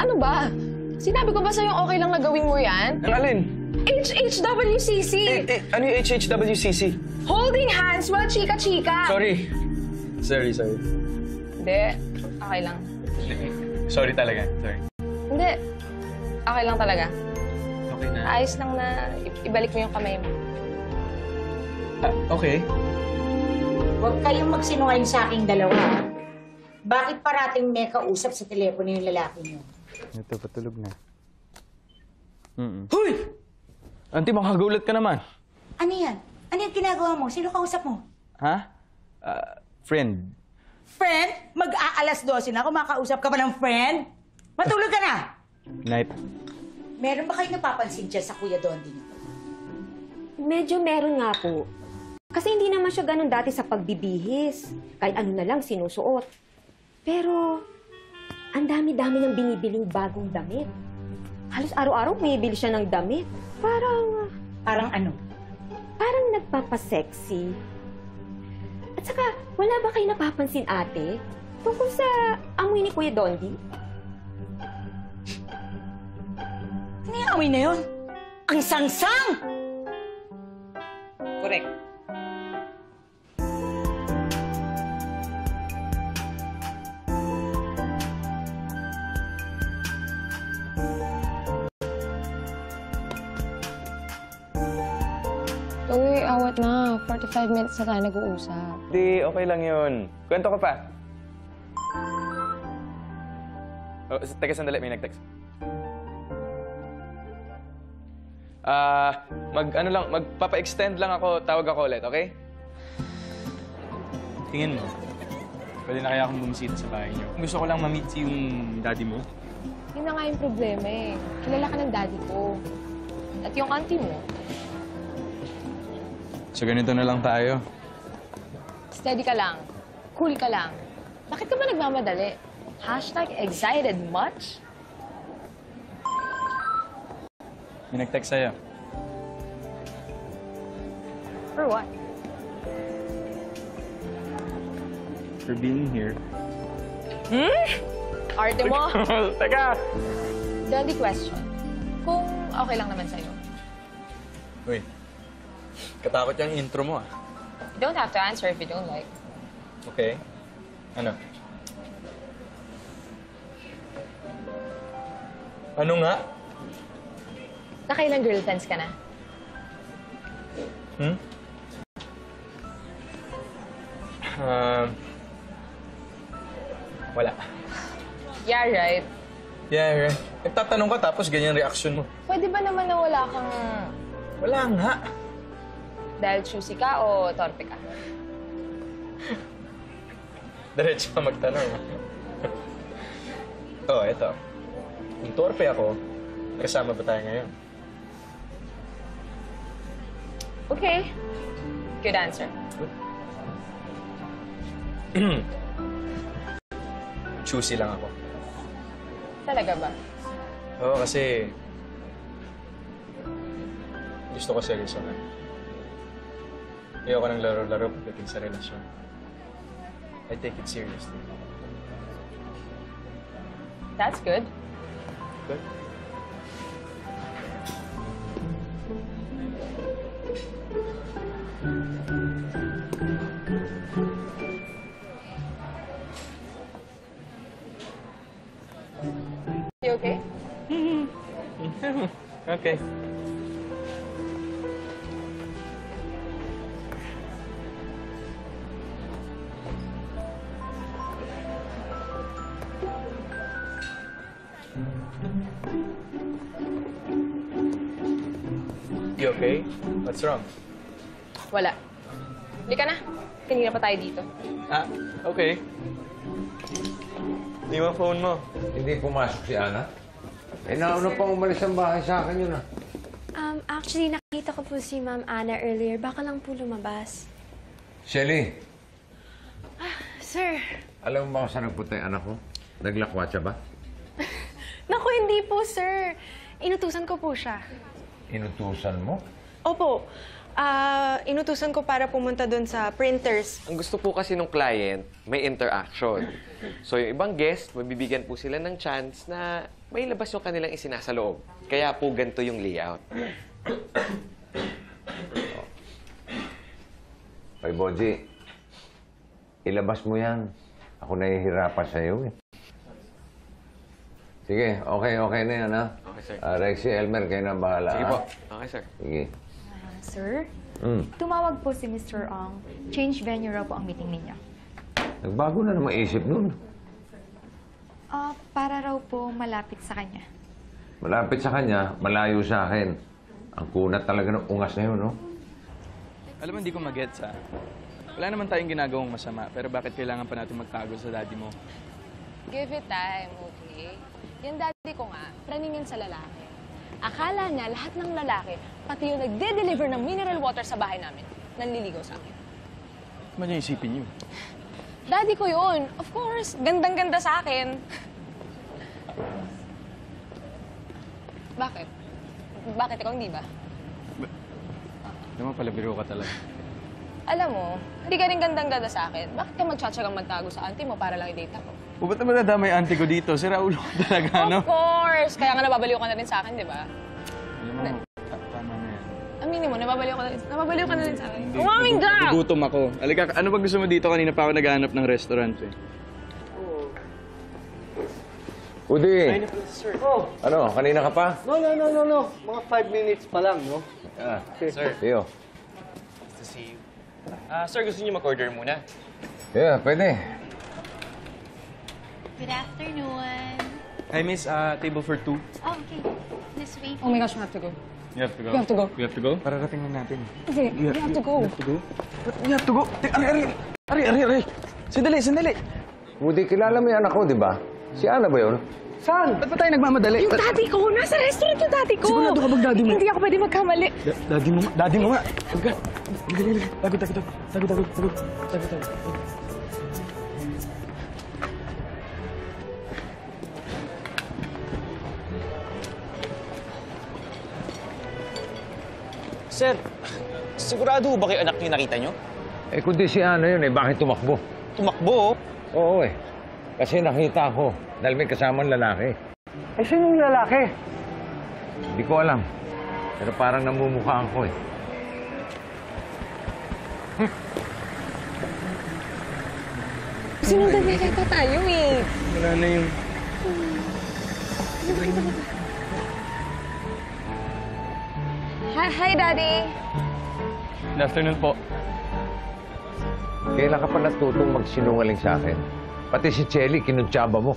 Ano ba? Sinabi ko ba sa'yo okay lang na gawin mo yan? Ang alin? HHWCC! Ano yung HHWCC? Holding hands while chika-chika! Sorry. Sorry. Hindi. Okay lang. Sorry talaga. Sorry. Hindi. Okay lang talaga. Okay na. Ayos lang na ibalik mo yung kamay mo. Okay. Huwag kayong magsinungaling sa aking dalawa. Bakit parating may kausap sa telepono yung lalaki niyo? Ito, patulog na. Hoy! Auntie, makagulat ka naman. Ano yan? Ano yung ginagawa mo? Sino kausap mo? Ha? Friend. Friend? Mag-aalas 12 na, kumakausap ka ba ng friend? Matulog ka na! Night. Meron ba kayo napapansin dyan sa Kuya Dondi niyo? Medyo meron nga po. Kasi hindi naman siya ganun dati sa pagbibihis. Kahit ano na lang sinusuot. Pero, ang dami-dami ng binibiling bagong damit. Halos araw-araw bumibili siya ng damit. Parang ano? Parang nagpapasexy. At saka, wala ba kayo napapansin, ate? Tungkol sa amoy ni Kuya Dondi? Ano yung amoy na yun? Ang sangsang! Correct. Uy, awat na. 45 minutes na tayo nag-uusap. Di, okay lang yun. Kwento ko pa. Oh, teka, sandali. May nag-text. Magpapa-extend lang ako. Tawag ako ulit, okay? Tingin mo, pwede na kaya akong bumisita sa bahay niyo? Gusto ko lang ma-meet si yung daddy mo. Yun na nga yung problema eh. Kilala ka ng daddy ko. At yung auntie mo. So, ganito na lang tayo. Steady ka lang. Cool ka lang. Bakit ka ba nagmamadali? #excited much? May nag-text sa'yo. For what? For being here. Arte mo? Teka! The only question. Kung okay lang naman sa'yo. Uy, katakot yung intro mo ah. You don't have to answer if you don't like. Okay. Ano? Ano nga? Nakailang girlfriends ka na? Wala. Yeah, right. Yeah, right. Nagtatanong ka tapos ganyan reaction mo. Pwede ba naman na wala kang... Wala nga. Dahil choosy ka o torpe ka? Diretso ka magtanong. Eto. Kung torpe ako, kasama ba tayo ngayon? Okay. Good answer. Choosy lang ako. Talaga ba? Oo, kasi... gusto ko seryoso na. Ayoko ng laro-laro pagdating sa relasyon. I take it seriously. That's good. Good. You okay? Okay. You okay? What's wrong? Wala. Hindi ka na. Kanina pa tayo dito. Okay. Di mo phone mo. Hindi pumasok si Ana? Nauna pang umalis ang bahay sa akin yun ah. Actually, nakita ko po si Ma'am Ana earlier. Baka lang po lumabas. Shelly, Sir. alam mo ba kung saan nagpunta yung anak ko? Naglakwatsa ba? Naku, hindi po, sir. Inutusan ko po siya. Inutusan mo? Opo. Inutusan ko para pumunta doon sa printers. Ang gusto po kasi ng client, may interaction. So yung ibang guest, mabibigyan po sila ng chance na may labas yung kanilang isinasaloob. Kaya po ganito yung layout. Hoy, Boji, ilabas mo yan. Ako nahihirapan sa'yo eh. Sige, okay na yan ha. Okay, sir. Rexy, Elmer, kayo na bahala. Sige ha? po. Okay, sir. Sige. Sir, tumawag po si Mr. Ong. Change venue raw po ang meeting ninyo. Nagbago na naman isip nun. Para raw po malapit sa kanya. Malapit sa kanya, malayo sa akin. Ang kunat talaga ng ungas na yun, no? Alam mo, hindi ko mag-gets ha. Wala naman tayong ginagawang masama, pero bakit kailangan pa natin magtago sa daddy mo? Give it time, okay? Yung daddy ko nga, praning yan sa lalaki. Akala niya lahat ng lalaki, pati yung nagde-deliver ng mineral water sa bahay namin, nanliligaw sa akin. Ano niya isipin yun? Daddy ko yun. Of course, gandang-ganda sa akin. Bakit? Bakit ikaw hindi ba? Naman pala, biro ka talaga. Alam mo, hindi ka rin gandang-ganda sa akin. Bakit ka magtsatsagang magtago sa auntie mo para lang i-date ako? O ba't naman nadamay auntie ko dito? Sira ulo ko talaga, no? Of course! Kaya nga nababaliw ka na rin sa akin, di ba? Alam mo, tama na yan. Aminin mo, nababaliw ka na rin sa akin. Umaming ka! Nagutom ako. Alika, ano ba gusto mo dito? Kanina pa ako naghahanap ng restaurant, eh. Udi! Oh, Ano, kanina ka pa? no. Mga 5 minutes pa lang, no? Ah, Sir. Iyo. Nice to see you. Sir, gusto niyo mag-order muna? Yeah, pwede. Good afternoon. Hi, miss. Table for 2. Oh, okay. This way. Oh my gosh, we have to go. You have to go? We have to go. We have to go? Pararating lang natin. Hindi, we have to go. We have to go? We have to go? Ari! Sandali! Udi, kilala mo yung anak ko, di ba? Si Ana ba yun? Saan? Ba't ba tayo nagmamadali? Yung daddy ko! Nasa restaurant yung daddy ko! Sigurado ka bang daddy mo? Hindi ako pwede magkamali. Daddy mo nga. Huwag ka. Tagod. Sir, sigurado ba kayo anak niyo nakita niyo? Eh, kundi si Ana yun eh. Bakit tumakbo? Tumakbo? Oo eh. Kasi nakita ko dahil may kasamang lalaki. Eh, sino yung lalaki? Hindi ko alam. Pero parang namumukhaan ko eh. Sinundan na yata tayo eh. Wala na yung... Hi, Daddy. Good afternoon po. Kailan ka pa natutong magsinungaling sa akin? Pati si Chelly, kinuntsaba mo.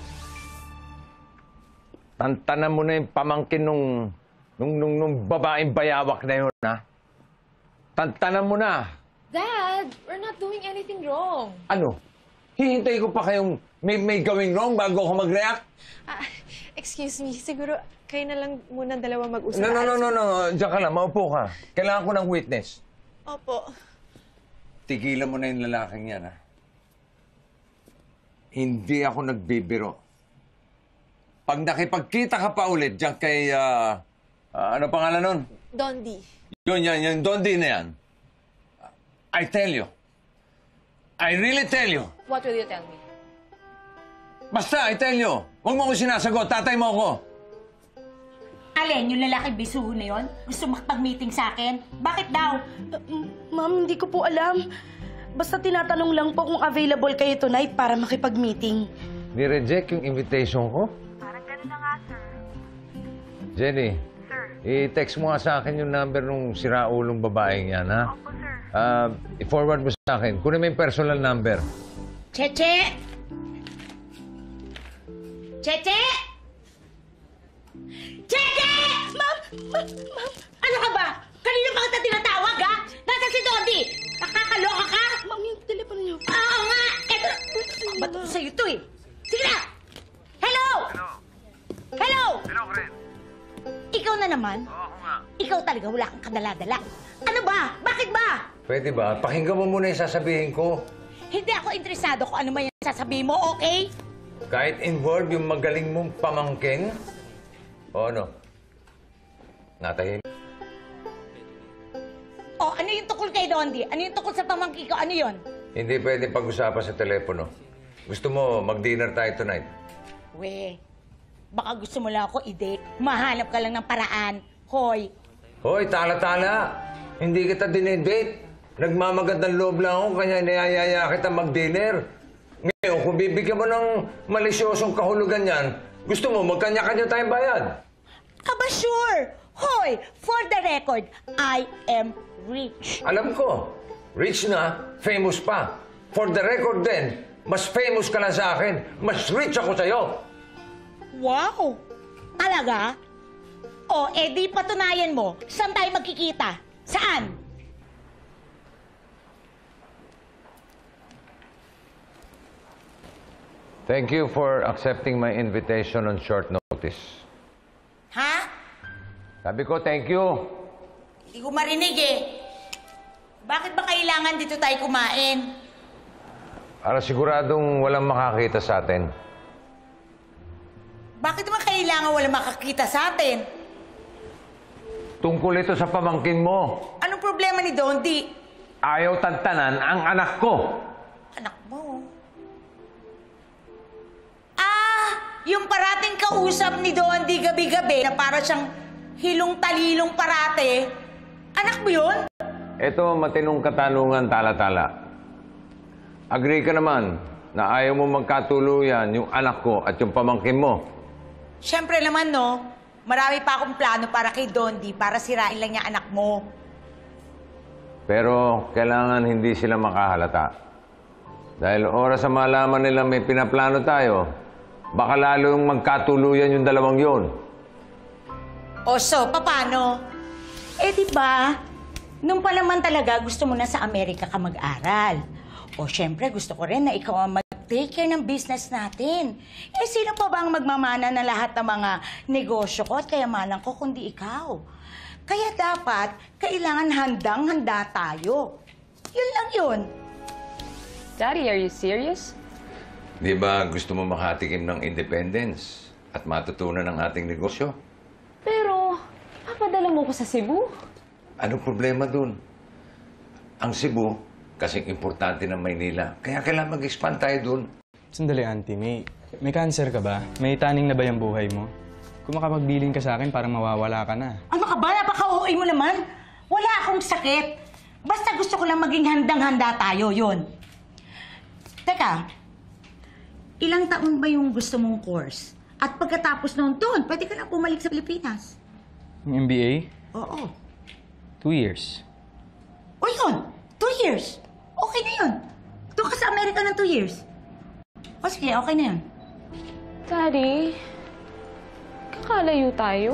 Tantanan mo na yung pamangkin nung babaeng bayawak na yun, ha? Tantanan mo na! Dad, we're not doing anything wrong. Ano? Hihintay ko pa kayong may gawing wrong bago ako mag-react? Excuse me, siguro kayo na lang muna dalawa mag-usap. No. Diyan ka lang, maupo ka. Kailangan ko ng witness. Opo. Tigilan mo na yung lalaking yan, ha? Hindi ako nagbibiro. Pag nakipagkita ka pa ulit diyan kay, ano pangalan nun? Dondi. Yung Dondi na yan. I tell you. I really tell you. What will you tell me? Basta, I tell you. Huwag mo ko sinasagot. Tatay mo ako. Alin, yung lalaki bisuho na yon? Gusto makipag-meeting sa akin? Bakit daw? Ma'am, hindi ko po alam. Basta tinatanong lang po kung available kayo tonight para makipag-meeting. Ni-reject yung invitation ko? Parang ganun na nga, sir. Jenny. Sir. I-text mo nga sa akin yung number nung siraulong babaeng yan, ha? Opo, sir. I-forward mo sa akin. Kunin mo yung personal number. Cheche! Cheche! Cheche! Ma'am! Ano ka ba? Kanino pa kita tinatawag, ha? Nasa si Dondi! Nakakaloka ka? Ma'am, yung telepono niyo. Oo nga! Eto! Ba't ito sa'yo ito eh? Sige na! Hello! Hello! Hello, friend. Ikaw na naman? Oo, ako nga. Ikaw talaga wala kang kadala-dala. Ano ba? Bakit ba? Pwede ba? Pakinggan mo muna yung sasabihin ko. Hindi ako interesado kung ano man yung sasabihin mo, okay? Kahit involve yung magaling mong pamangkin? O ano? Natahimik. O, ano yung tukol kay Dondi? Ano yung tukol sa pamangkin ko? Ano yun? Hindi pwede pag-usapan sa telepono. Gusto mo, mag-dinner tayo tonight? We, baka gusto mo lang ako i-date. Mahanap ka lang ng paraan. Hoy. Hoy, tala-tala! Hindi kita dinidate. Nagmamagandang loob lang ako, kanya niyayaya kita mag-dinner. Ngayon, kung bibigyan mo ng malisyosong kahulugan yan, gusto mo, magkanya-kanya tayong bayad. Aba, sure! Hoy, for the record, I am rich. Alam ko, rich na, famous pa. For the record din, mas famous ka lang sa akin, mas rich ako sa'yo. Wow! Talaga? O, di patunayan mo. Saan tayo magkikita? Saan? Thank you for accepting my invitation on short notice. Ha? Sabi ko, thank you. Hindi ko marinig eh. Bakit ba kailangan dito tayo kumain? Para siguradong walang makakita sa atin. Bakit naman kailangan walang makakita sa atin? Tungkol ito sa pamangkin mo. Anong problema ni Dondi? Ayaw tantanan ang anak ko. Anak mo? Yung parating kausap ni Dondi gabi-gabi na para siyang hilong-talilong parate. Anak mo yun? Ito, matinong katanungan, tala-tala. Agree ka naman na ayaw mo magkatuluyan yung anak ko at yung pamangkin mo. Siyempre naman, no? Marami pa akong plano para kay Dondi para sirain lang niya anak mo. Pero kailangan hindi sila makahalata. Dahil oras sa malaman nila may pinaplano tayo, baka lalo yung magkatuluyan yung dalawang yon. O so, paano? Eh, di ba? Nung pa naman talaga gusto mo na sa Amerika ka mag-aral. O syempre, gusto ko rin na ikaw ang mag-take care ng business natin. Eh, sino pa ba ang magmamana na lahat ng mga negosyo ko at kayamanan ko kundi ikaw? Kaya dapat, kailangan handang-handa tayo. Yun lang yun. Daddy, are you serious? Di ba gusto mo makatikim ng independence at matutunan ng ating negosyo? Pero, papadala mo ko sa Cebu. Anong problema dun? Ang Cebu, kasing importante ng Maynila. Kaya kailangan mag-expand tayo dun. Sandali, Auntie. May cancer ka ba? May taning na ba yung buhay mo? Kung makapagbiling ka sa akin, parang mawawala ka na. Ano ka ba? Napaka-uwi mo naman. Wala akong sakit. Basta gusto ko lang maging handang-handa tayo, yun. Teka, ilang taon ba yung gusto mong course? At pagkatapos noon doon, pwede ka lang bumalik sa Pilipinas. Yung MBA? Oo. 2 years. O yun, 2 years. Okay na yun. Doon ka sa Amerika ng 2 years. O sige, okay na yun. Daddy, kakalayo tayo?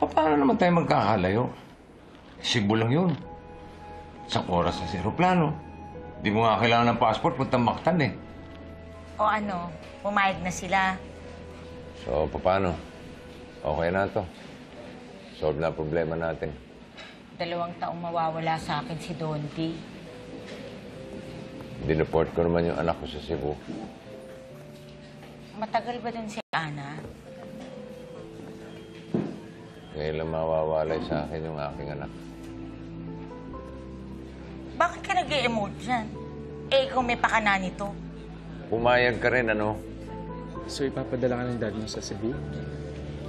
Paano naman tayo magkakalayo? Cebu lang yun. Isang oras sa aeroplano. Di mo nga kailangan ng passport, puntang Mactan eh. O ano, pumayag na sila. So, paano? Okay na to. Solve na problema natin. 2 taong mawawala sa akin si Dondi. Dineport ko naman yung anak ko sa Cebu. Matagal ba dun si Ana? Ngayon lang mawawalay sa akin yung aking anak. Bakit ka nag-e-emote dyan? Eh, ikaw may pakana nito. Pumayag ka rin, ano? So, ipapadala ka ng dad mo sa Cebu?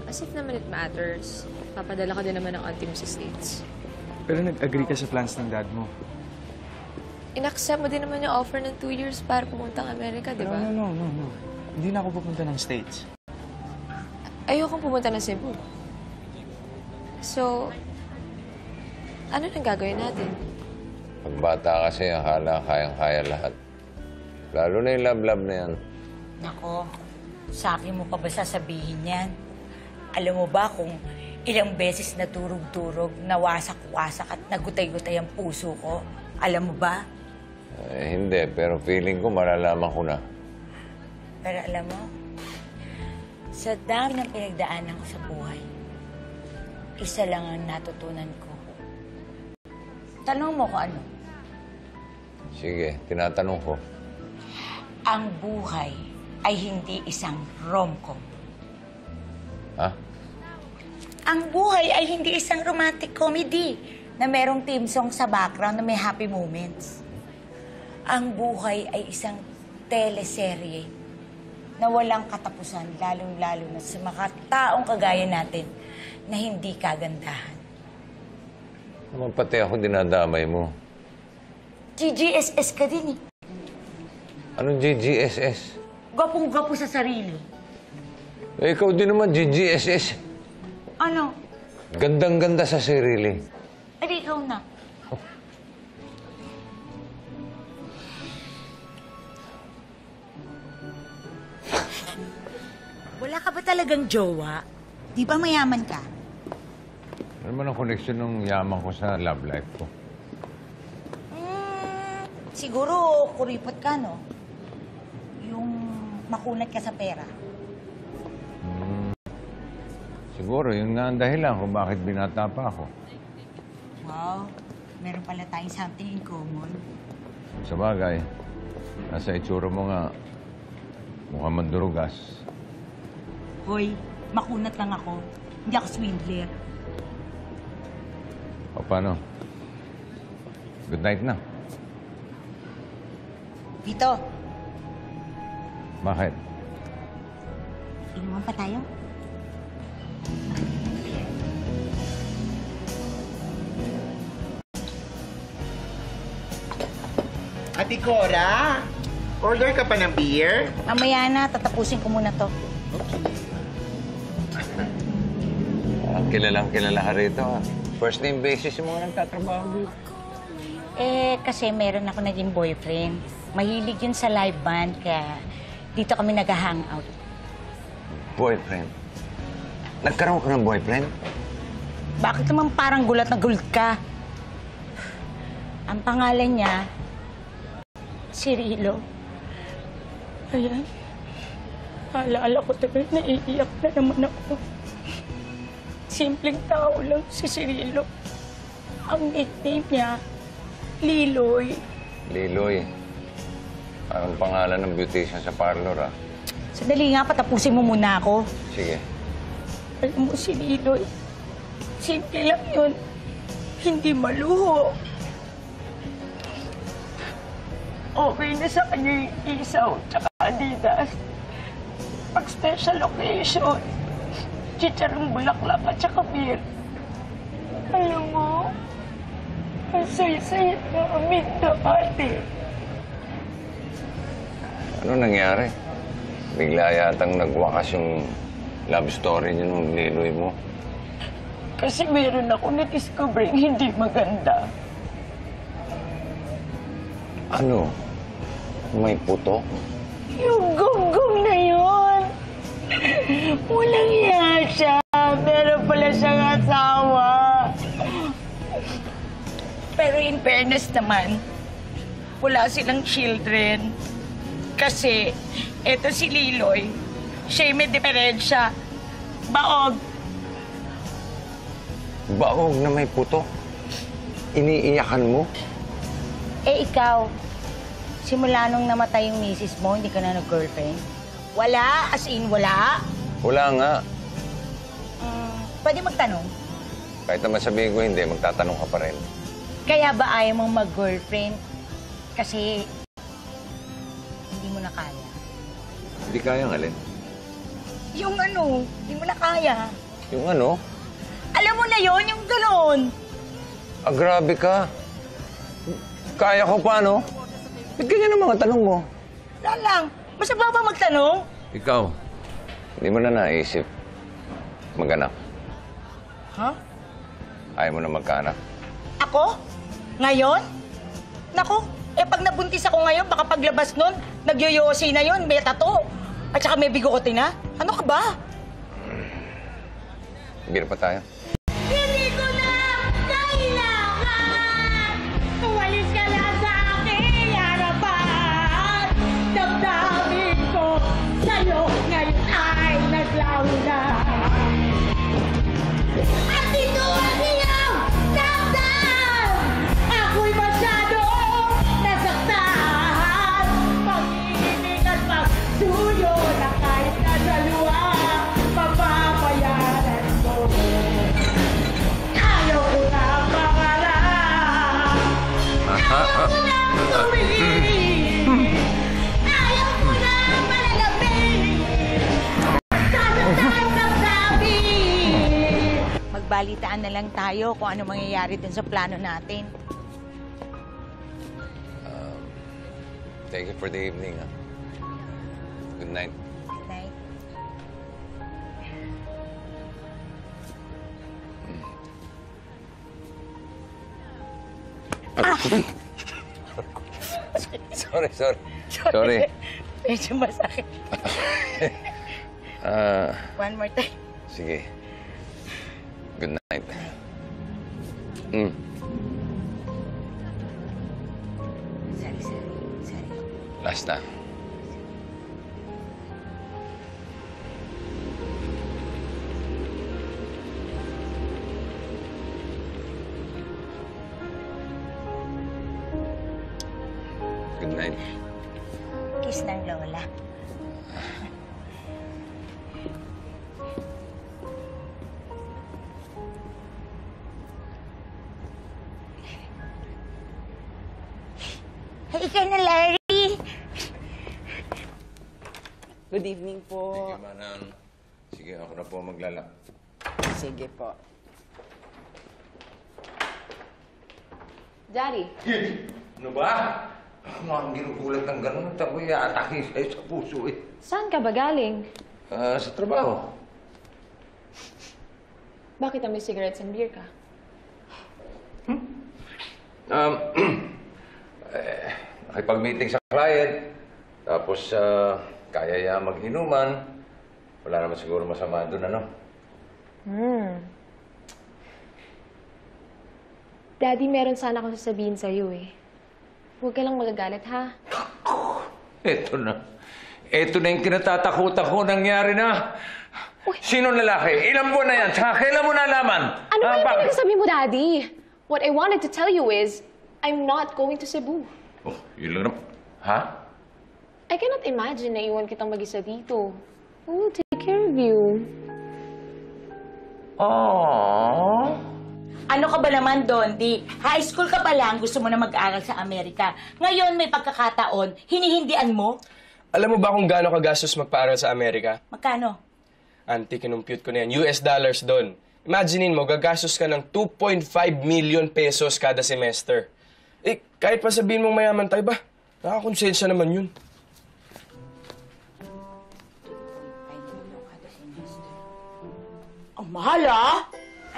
As if naman it matters. Papadala ka din naman ng auntie mo sa States. Pero nag-agree ka sa plans ng dad mo. In-accept mo din naman yung offer ng 2 years para pumunta ng Amerika, di ba? No. Hindi na ako pupunta ng States. Ayokong pumunta ng Cebu. So, ano nang gagawin natin? Pagbata kasi, akala kayang-kaya lahat. Lalo na yung love-love na yan. Nako, sa akin mo pa ba sasabihin yan? Alam mo ba kung ilang beses naturog-turog, nawasak-wasak at nagutay-gutay ang puso ko? Alam mo ba? Hindi, pero feeling ko malalaman ko na. Pero alam mo, sa dami ng pinagdaanan ko sa buhay, isa lang ang natutunan ko. Tanong mo ko ano? Sige, tinatanong ko. Ang buhay ay hindi isang rom-com. Ha? Ang buhay ay hindi isang romantic comedy na merong theme song sa background na may happy moments. Ang buhay ay isang teleserye na walang katapusan, lalong-lalo na sa mga taong kagaya natin na hindi kagandahan. Naman pati ako dinadamay mo. GGSS ka din eh. Anong GGSS? Gwapong-gwapo sa sarili. Eh, ikaw din naman, GGSS. Ano? Gandang-ganda sa sarili. Edi ikaw na. Wala ka ba talagang jowa? Di ba mayaman ka? Ano naman ang koneksyon ng yaman ko sa love life ko? Siguro kuripot ka, no? Yung makunat ka sa pera. Siguro, yun nga ang dahilan kung bakit binata pa ako. Wow, meron pala tayong something in common. Sa bagay, nasa itsura mo nga, mukhang mandurugas. Hoy, makunat lang ako. Hindi ako swindler. paano? Good night na. Vito, Bakit? inuman pa tayo? Ate Cora, order ka pa ng beer? Mamaya na, tatapusin ko muna to. Kilalang kilala ka rito, ha? First name basis yung mga nagtatrabaho dito. Kasi meron ako naging boyfriend. Mahilig yun sa live band, kaya dito kami nag-hangout. Boyfriend? Nagkaroon ka ng boyfriend? Bakit naman parang gulat na gulat ka? Ang pangalan niya, Cirilo. Ayan. Alaala ko tayo, naiiyak na naman ako. Simpleng tao lang si Cirilo. Ang nickname niya, Liloy. Liloy. Parang pangalan ng beautician sa parlor, ah. Sandali nga, patapusin mo muna ako. Sige. Alam mo si Liloy, simple lang yun. Hindi maluho. Okay na sa kanya yung isaw tsaka Adidas. Pag special occasion, chicharong bulaklak at saka beer. Alam mo, ang saya-saya namin dati. Ano nangyari? Bigla yatang nagwakas yung love story niyo nung Liloy mo. Kasi meron ako na-discover hindi maganda. Ano? May puto? Yung gonggong na yun. Walang iya siya. Meron pala siyang asawa. Pero in fairness naman, wala silang children. Kasi, eto si Liloy, siya may diferensya. Baog. Baog na may puto? Iniiyakan mo? Ikaw, simula nung namatay yung misis mo, hindi ka na nag-girlfriend? Wala? As in, wala? Wala nga. Pwede magtanong? Kahit naman sabihin ko hindi, magtatanong ka pa rin. Kaya ba ayaw mong mag-girlfriend? Kasi hindi mo na kaya. Hindi kayang alin? Yung ano, hindi mo na kaya. Yung ano? Alam mo na yon, yung gano'n. Ah, grabe ka. Kaya ko pa, no? Ba't ganyan ang mga tanong mo? Wala lang. Basta ba magtanong? Ikaw, hindi mo na naisip mag-anak. Ha? Ayaw mo na magkaanak. Ako? Ngayon? Naku, pag nabuntis ako ngayon, baka paglabas nun, nagyoyosi na yun, may tato. At saka may bigote na. Ano ka ba? Bira pa tayo. Hindi ko na kailangan. Uwalis ka lang sa aking harapan. Damdamin ko sa'yo ngayon ay naglaho na. At ito ang iyong damdam. Ako'y masyado nasaktan. Pag-ibig at pagsuyo na kahit na dalawa, mapapayaran mo. Ayaw ko na pangarap. Ayaw ko na tumingin. Ayaw ko na malalapit. Sasaktan ang sabi. Magbalitaan na lang tayo kung ano mangyayari dun sa plano natin. Thank you for the evening, ha? Good night. Good night. Sorry. Sorry. Medyo masakit. One more time. Sige. Good night. Sorry. Last na. Good night. Kiss ng lola. Halika na, Larry. Good evening po. Sige, Manang. Sige, ako na po maglalak. Sige po. Daddy. Ano ba? Ako nga ang ginugulat ng gano'n. At ako'y atake sa'yo sa puso eh. Saan ka ba galing? Sa trabaho. Bakit may cigarettes and beer ka? Nakipag-meeting sa client. Tapos, kaya niya mag-inuman. Wala naman siguro masama doon, ano? Daddy, meron sana akong sasabihin sa'yo eh. Huwag ka lang magagalit, ha? Eto na. Eto na yung kinatatakutan ko. Nangyari na. Sinong lalaki? Ilang buwan na yan? Tsaka kailan mo nalaman? Ano ba yung pinagsasabi mo, Daddy? What I wanted to tell you is, I'm not going to Cebu. Oh, yun lang naman. Ha? I cannot imagine na iwan kitang mag-isa dito. I will take care of you. Aww. Ano ka ba naman, Dondi? High school ka pa lang, gusto mo na mag-aral sa Amerika. Ngayon, may pagkakataon, hinihindian mo? Alam mo ba kung gaano kagastos magpaaral sa Amerika? Magkano? Auntie, kinumpute ko na yan. US dollars doon. Imaginein mo, gagastos ka ng 2.5 million pesos kada semester. Eh, kahit pa sabihin mong mayaman tayo ba? Nakakonsensya naman yun. Ang mahal, ah!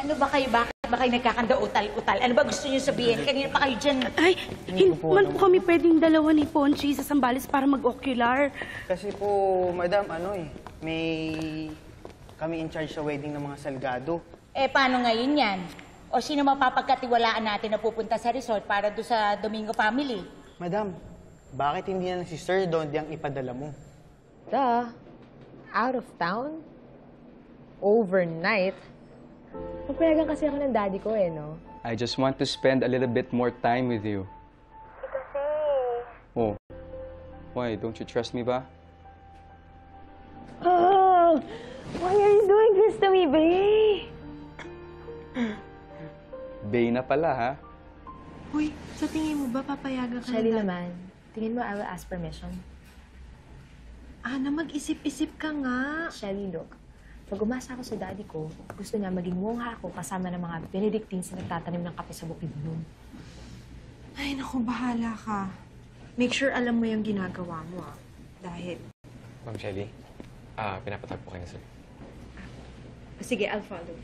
Ano ba kayo? Bakit ba kayo nagkakanda utal-utal? Ano ba gusto niyo sabihin? Kanina pa kayo dyan. Ay, hindi man po kami pwedeng dalawa ni Ponchi sa Sambales para mag-ocular. Kasi po, madam, may kami in charge sa wedding ng mga Salgado. Eh, paano ngayon yan? O sino mapapagkatiwalaan natin na pupunta sa resort para doon sa Domingo family? Madam, bakit hindi na si Sir Dondi ang ipadala mo? Out of town? Overnight? Papayagan kasi ako ng daddy ko eh, no? I just want to spend a little bit more time with you. Kasi... Oh. Why? Don't you trust me ba? Oh! Why are you doing this to me, Bay? Bay na pala, ha? Uy, sa tingin mo ba papayagan ka Shelly na? naman, tingin mo I will ask permission? Ana, mag-isip-isip ka nga. Shelly, look. Pag umasa ako sa daddy ko, gusto niya maging mongha ako kasama ng mga Benedictines na nagtatanim ng kape sa bukid nun. Ay, naku, bahala ka. Make sure alam mo yung ginagawa mo, ah. Dahil... Ma'am Shelly, pinapatag po kayo na sir. Sige, I'll follow.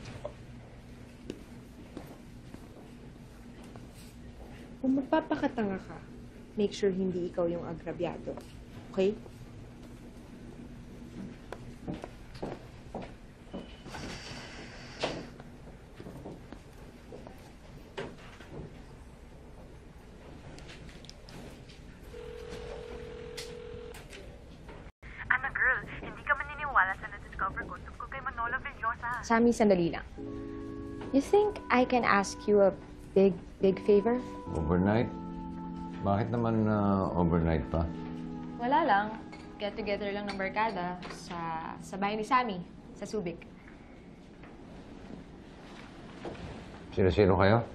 Kung magpapakatanga ka, make sure hindi ikaw yung agrabyado. Okay? Sammy, sandali lang. You think I can ask you a big favor? Overnight? Bakit naman overnight pa? Wala lang. Get together lang ng barkada sa bahay ni Sammy, sa Subic. Sino-sino kayo?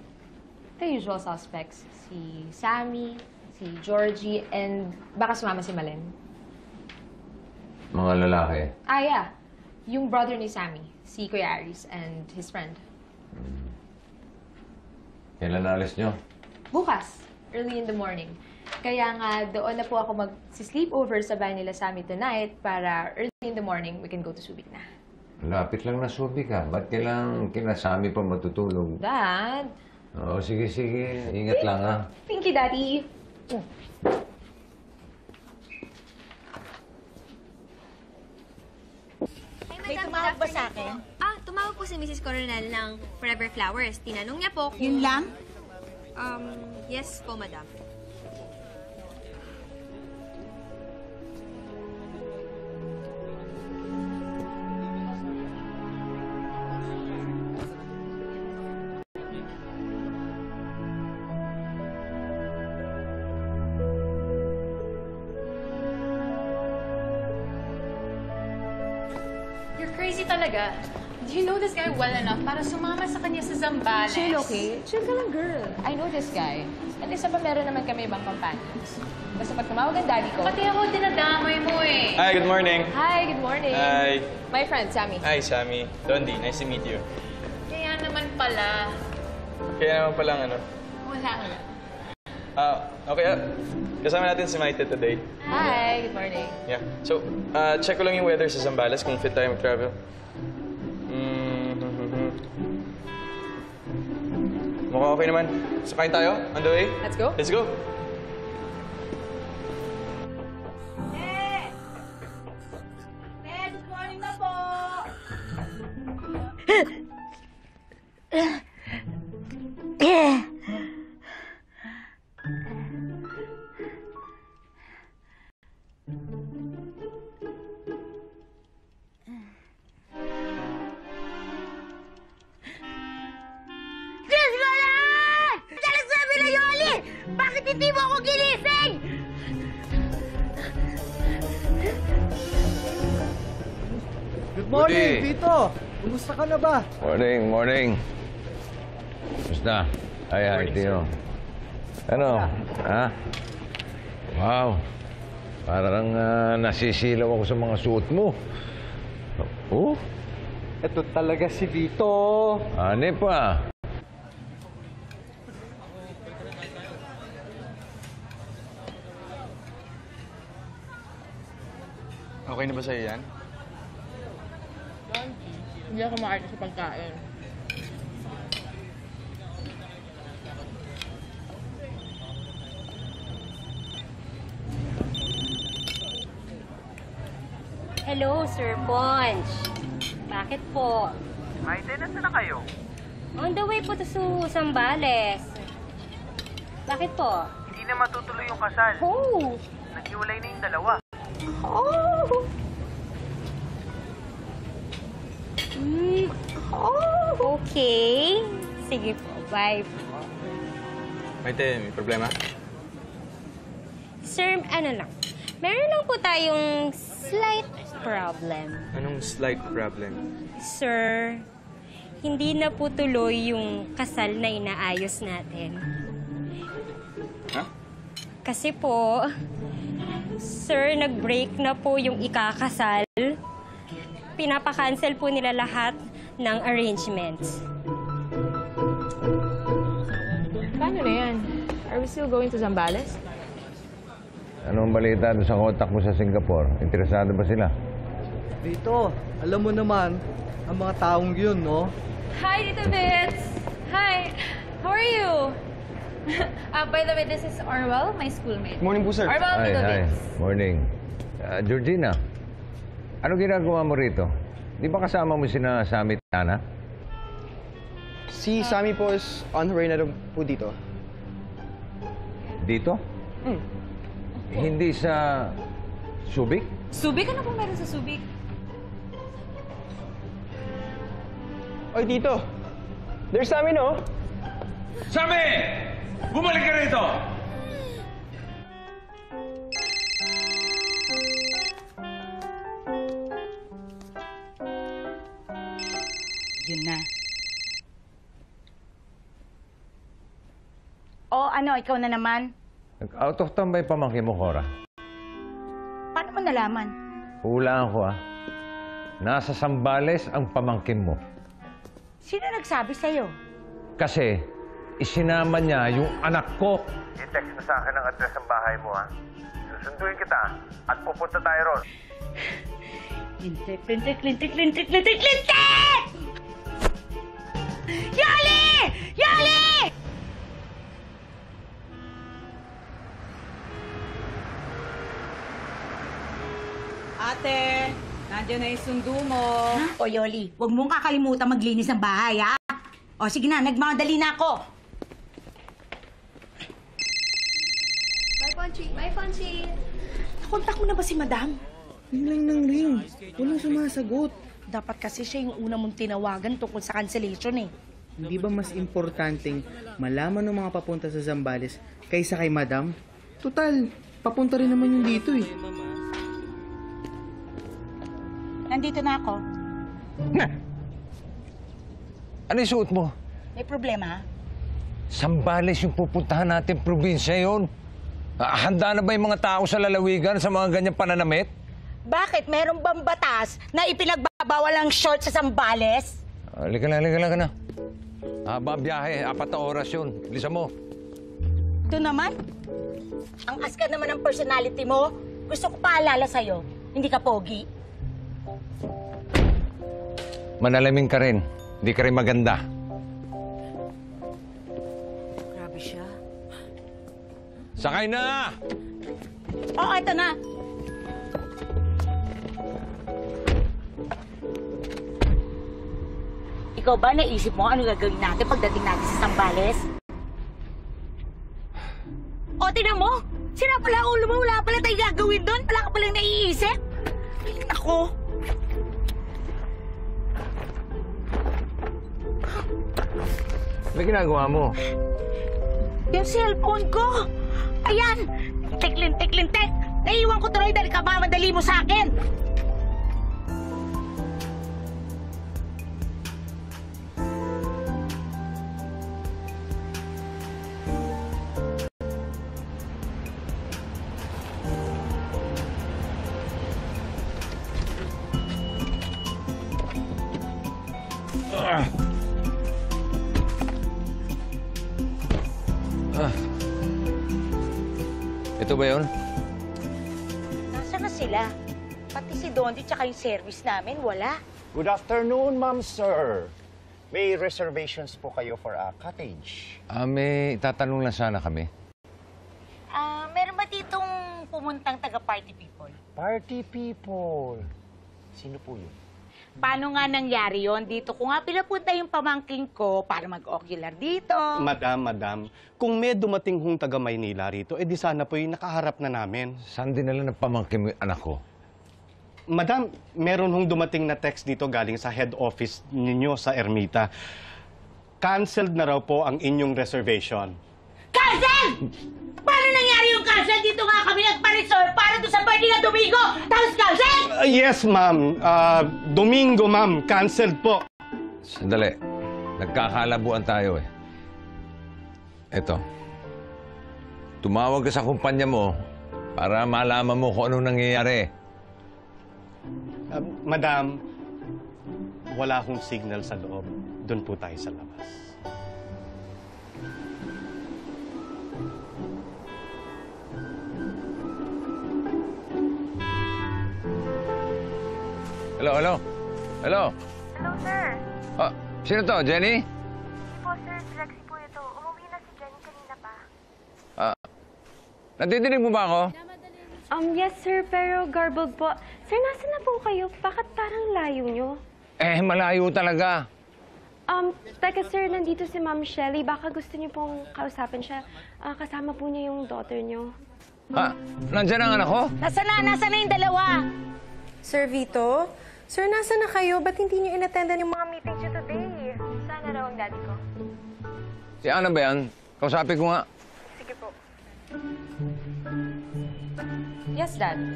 The usual suspects. Si Sammy, si Georgie, and baka sumama si Malen. Mga lalaki. Yeah. Yung brother ni Sammy, si Kuya Aris, and his friend. Kailan alis nyo? Bukas, early in the morning. Kaya nga, doon na po ako mag-sleepover sa bahay nila Sammy tonight para early in the morning, we can go to Subic na. Lapit lang na Subic ka. Ba't kailangang kinasami pa matutulog? Dad! Oo, sige. Ingat lang, ha? Thank you, Daddy. May tumawag ba sa akin? Tumawag po si Mrs. Coronel ng Forever Flowers. Tinanong niya po kung... Yun lang? Yes po, madam. You're crazy talaga. Do you know this guy well enough para sumama sa kanya sa Zambales? Chill, okay? Chill ka lang, girl. I know this guy. At isa pa meron naman kami ibang companions. Basta pag tumawag ang daddy ko... Pati ako dinadamay mo eh. Hi, good morning. Hi, good morning. Hi. My friend, Sammy. Hi, Sammy. Dondi, nice to meet you. Kaya naman pala. Kaya naman palang ano. Wala. Okay, kasama natin si Maite today. Hi, good morning. Yeah. So, check ko lang yung weather sa Zambales kung fit tayo mag-travel. Mukhang okay naman. Sakayin tayo? On the way? Let's go. Let's go. Good morning na po! Diyos ko lang! Talagang sabi na Yoli! Bakit hindi mo ako ginising? Good morning, Buti. Vito! Kumusta ka na ba? Morning, morning. Basta. Hi, Tino. Ano? Ha? Wow. Parang nasisilaw ako sa mga suot mo. Oh? Ito talaga si Vito. Ano pa? Okay na ba sa'yo yan? Hindi ako maarte sa pagkain. Hello, Sir Ponch. Bakit po? Maite, nasa na kayo? On the way po to Zambales. Bakit po? Hindi na matutuloy yung kasal. Oh! Naghiwalay na yung dalawa. Oh! Oh! Okay. Sige po, bye po. Maite, may problema? Sir, ano lang. Meron lang po tayong slight problem. Anong slight problem? Sir, hindi na po tuloy yung kasal na inaayos natin. Ha? Kasi po, sir, nag-break na po yung ikakasal. Pinapa-cancel po nila lahat ng arrangements. Paano na yan? Are we still going to Zambales? Anong balita doon sa kontak mo sa Singapore? Interesado ba sila? Vito, alam mo naman, ang mga taong yun, no? Hi, Tito Bits! Hi! How are you? By the way, this is Orwell, my schoolmate. Morning po, sir. Orwell, Tito Hi. Bits. Morning. Georgina, ano ginagawa mo rito? Di ba kasama mo sina Sammy at Ana? Si Sammy po is on her way na rin po dito. Dito? Hindi sa Subic? Subic? Ano pong meron sa Subic? Oy, Tito. There's Sammy, no? Sammy! Bumalik ka rito! Yun na. O ano, ikaw na naman? Out of town ba yung pamangkin mo, Cora? Paano mo nalaman? Hulaan ko, Nasa Zambales ang pamangkin mo. Sino nagsabi sa'yo? Kasi isinama niya yung anak ko. I-text na sa akin ang address ng bahay mo, ha? Susunduin kita at pupunta tayo ron. Lintik! Yoli! Yoli! Ate, nandiyan na yung sundo mo. O Yoli, huwag mong kakalimutan maglinis ng bahay, ha? O sige na, nagmamadali na ako. Bye, Ponchi. Bye, Ponchi. Nakontak mo na ba si Madam? Ring ng ring. Walang sumasagot. Dapat kasi siya yung una mong tinawagan tungkol sa cancellation eh. Hindi ba mas importanteng malaman ng mga papunta sa Zambales kaysa kay Madam? Total, papunta rin naman yung dito eh. Nandito na ako. Ano yung suot mo? May problema, ha? Zambales yung pupuntahan natin, probinsya yun. Handa na ba yung mga tao sa lalawigan sa mga ganyang pananamit? Bakit? Meron bang batas na ipinagbabawal ang short sa Zambales? Halika na. Haba biyahe, 4 na oras yun. Bilisan mo. Ito naman. Ang askan naman ng personality mo. Gusto ko paalala sa'yo. Hindi ka pogi. Manalamin ka rin. Hindi ka rin maganda. Grabe siya. Sakay na! Oo, ito na. Ikaw ba naisip mo ano gagawin natin pagdating natin sa Zambales? O, tingnan mo! Sira pala ang ulo mo, wala pala tayong gagawin doon. Wala ka palang naiisip. Ay, nako. Ano ginagawa mo? Yung cellphone ko! Ayan! Tik-lintik-lintik! Naiiwan ko tuloy dahil kabamadali mo sa akin! Ito ba yun? Nasaan na sila? Pati si Dondi tsaka yung service namin, wala. Good afternoon, ma'am, sir. May reservations po kayo for a cottage. May tatanong lang sana kami. Meron ba ditong pumuntang taga-party people? Party people? Sino po yun? Paano nga nangyari yon? Dito ko nga pinapunta yung pamangking ko para mag-ocular dito. Madam, kung may dumating hong taga Maynila rito, di sana po yung nakaharap na namin. Saan din nila ng pamangkin mo yung anak ko? Madam, meron hong dumating na text dito galing sa head office ninyo sa Ermita. Cancelled na raw po ang inyong reservation. Cancel! Paano nangyari yung cancel? Dito nga kami nagpa-resort para doon sa birthday na Domingo! Tapos cancel! Yes, ma'am. Domingo, ma'am. Cancelled po. Sandali. Nagkakalabuan tayo eh. Eto. Tumawag ka sa kumpanya mo para malaman mo kung anong nangyayari. Madam, wala hong signal sa loob. Doon po tayo sa labas. Hello? Hello, sir. Sino to? Jenny? Hindi po, sir. Si Lexie po ito. Umuwi na si Jenny kanina pa. Nadidinig mo ba ako? Yes, sir. Pero garbled po. Sir, nasa na po kayo? Bakit parang layo nyo? Malayo talaga. Teka, sir. Nandito si Ma'am Shelly. Baka gusto niyo pong kausapin siya. Kasama po niya yung daughter niyo. Nandiyan ang anak ko? Nasa na yung dalawa? Sir Vito? Sir, nasa na kayo? Ba't hindi niyo inattendan yung mga meetings niyo today? Sana raw ang daddy ko. Si Ana ba yan? Kausapin ko nga. Sige po. Yes, Dad.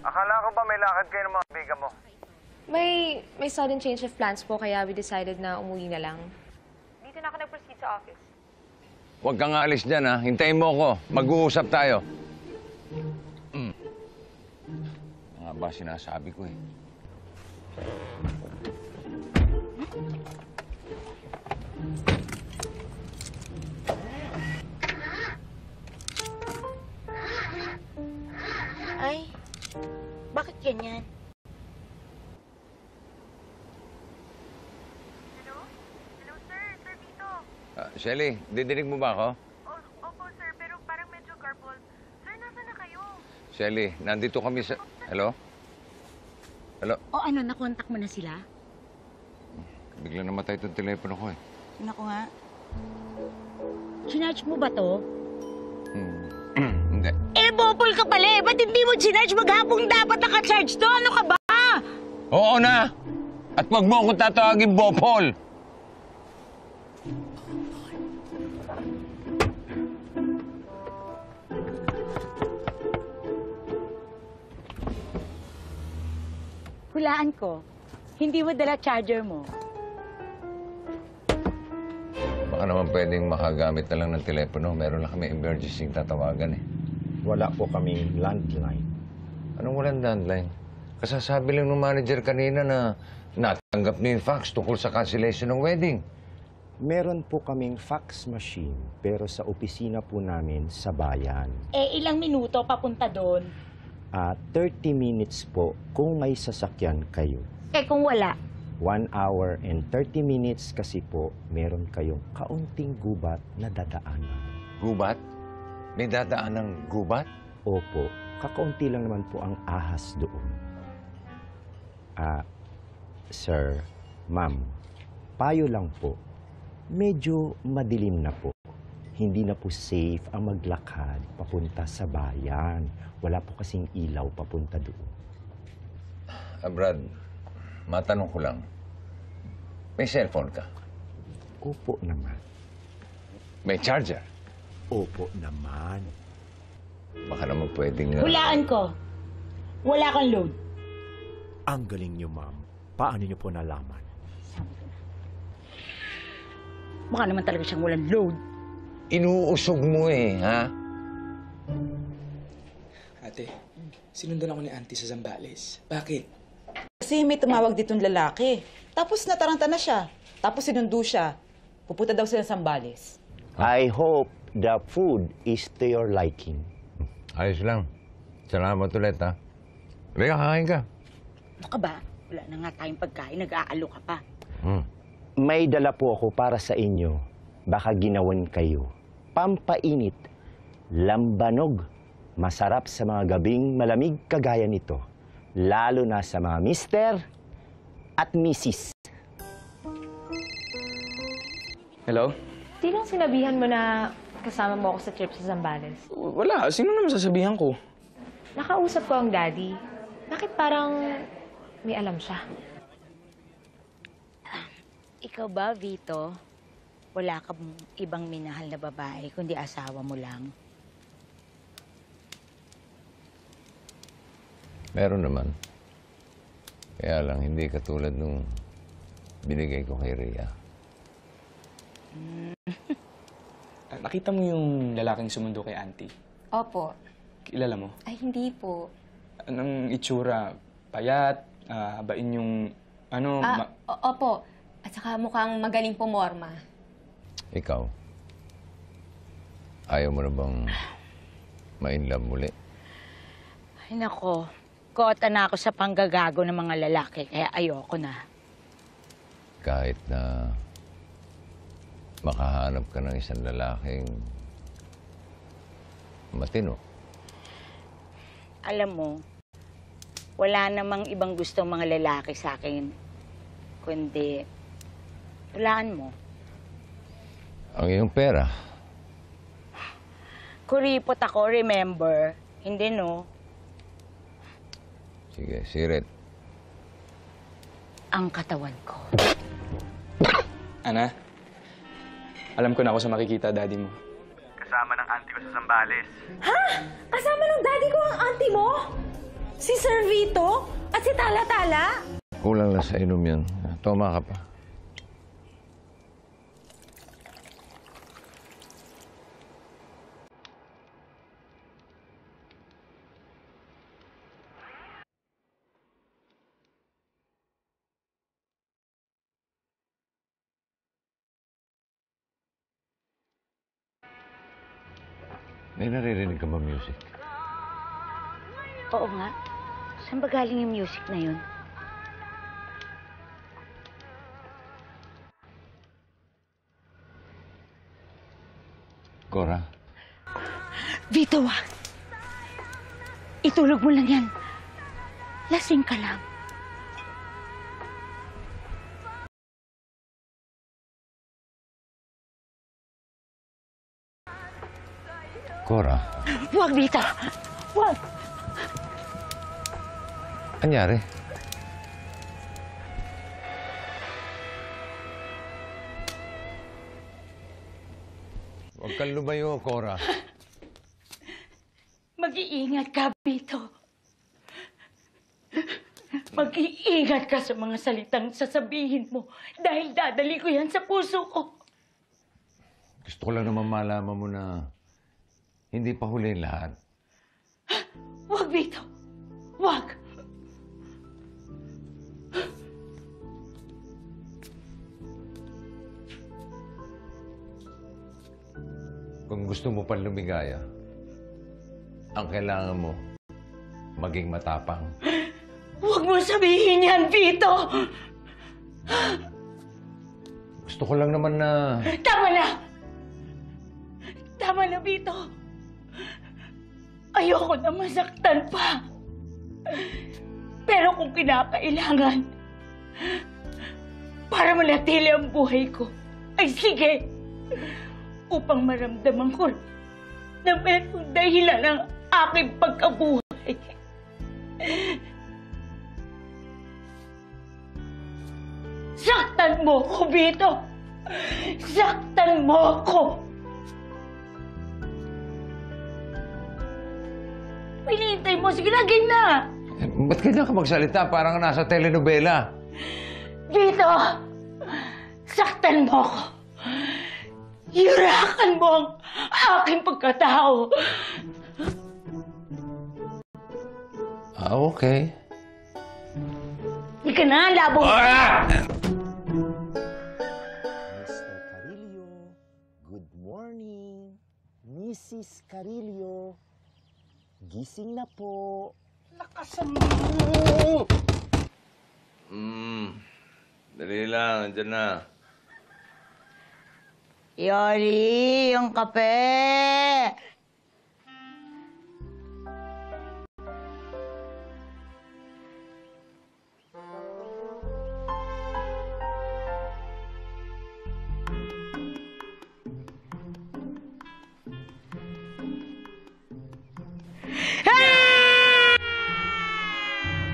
Akala ko ba may lakad kayo ng mga biga mo? May sudden change of plans po, kaya we decided na umuwi na lang. Dito na ako nag-proceed sa office. Huwag kang aalis dyan, ha? Hintayin mo ako. Mag-uusap tayo. Nga ba sinasabi ko, eh. Ay, bakit ganyan? Hello? Hello, sir. Sir Vito. Shelly, didinig mo ba ako? Opo, sir. Pero parang medyo garbled. Sir, nasa na kayo? Shelly, nandito kami sa... Hello? Hello? O ano, nakontak mo na sila? Bigla namatay itong telepono ko, eh. Naku nga. Chinarge mo ba to? Hindi. Bopol ka pala eh. Ba't hindi mo chinarge? Maghapong dapat naka-charge to. Ano ka ba? Oo na! At wag mo akong tatawagin Bopol! Hulaan ko. Hindi mo dala charger mo. Baka naman pwedeng makagamit na lang ng telepono. Meron lang kami emergency tatawagan, eh. wala po kaming landline. Anong walang landline? Kasasabi lang ng manager kanina na natanggap niyo yung fax tungkol sa cancellation ng wedding. Meron po kaming fax machine, pero sa opisina po namin sa bayan. Ilang minuto papunta doon? 30 minutes po kung may sasakyan kayo. Kung wala? 1 hour and 30 minutes kasi po, meron kayong kaunting gubat na dadaanan. Gubat? May dadaan ng gubat? Opo. Kakaunti lang naman po ang ahas doon. Sir, ma'am, payo lang po. Medyo madilim na po. Hindi na po safe ang maglakad papunta sa bayan. Wala po kasing ilaw papunta doon. Brad, matanong ko lang. May cellphone ka? Opo naman. May charger? Opo naman. Baka naman pwedeng... Hulaan ko. Wala kang load. Ang galing niyo, ma'am. Paano niyo po nalaman? Mukha naman talaga siyang walang load. Inuusog mo ha? Ate, sinundan ako ni Auntie sa Zambales. Bakit? Kasi may tumawag ditong lalaki. Tapos nataranta na siya. Tapos sinundo siya. Pupunta daw sila sa Zambales. I hope the food is to your liking. Ayos lang. Salamat ulit, ha? Rika, kakain ka. Ano ka ba? Wala na nga tayong pagkain. Nag-aalo ka pa. May dala po ako para sa inyo. Baka ginawan kayo. Pampainit. Lambanog. Masarap sa mga gabing malamig kagaya nito. Lalo na sa mga mister at misis. Hello? Di lang sinabihan mo na kasama mo ako sa trip sa Zambales. Wala. Sino naman sasabihan ko? Nakausap ko ang daddy. Bakit parang may alam siya? Ikaw ba, Vito? Wala ka ibang minahal na babae, kundi asawa mo lang? Meron naman. Kaya lang, hindi katulad nung binigay ko kay Rhea. Nakita mo yung lalaking sumundo kay Auntie? Opo. Kilala mo? Ay, hindi po. Anong itsura? Payat? Habain yung... Ano? Opo. At saka mukhang magaling pumorma. Ikaw? Ayaw mo na bang ma-inlove muli? Ay, nako. Kota na ako sa panggagago ng mga lalaki, kaya ayoko na. Kahit na makahanap ka ng isang lalaking matino. Alam mo, wala namang ibang gustong mga lalaki sa akin, kundi hulaan mo. Ang iyong pera. Kuripot ako, remember? Hindi, no? Sige, sirit. Ang katawan ko. Ana, alam ko na ako sa makikita, daddy mo. Kasama ng auntie ko sa Zambales. Ha? Kasama ng daddy ko ang auntie mo? Si Sir Vito? At si Tala-Tala? Kulang lang sa inom yan. Toma ka pa. May naririnig ka ba music? Oo nga. Saan ba galing yung music na yun? Cora? Vito, itulog mo lang yan. Lasing ka lang. Cora? Huwag, Vito! Huwag! Anyari? Huwag kang lumayo, Cora. Mag-iingat ka, Vito. Mag-iingat ka sa mga salitang sasabihin mo dahil dadali ko yan sa puso ko. Gusto ko lang naman malaman mo na hindi pa huli lahat. Wag, Vito. Wag. Kung gusto mo pang lumigaya, ang kailangan mo, maging matapang. Huwag mo sabihin yan, Vito! Gusto ko lang naman na... Tama na! Tama na, Vito. Ayoko na masaktan pa. Pero kung kinakailangan, para manatili ang buhay ko, ay sige! Upang maramdaman ko na mayroong dahilan ng aking pagkabuhay. Saktan mo ko, Vito! Saktan mo ko! Pinintay mo. Sige na, game na! Ba't kailangan ka magsalita? Parang nasa telenovela. Vito! Saktan mo ko! Hirakan mo ang aking pagkatao! Okay. Hindi ka na, labo! Mr. Carillo, good morning. Mrs. Carillo, gising na po. Lakasan mo! Dali lang. Andyan na. Yoli, yung kape!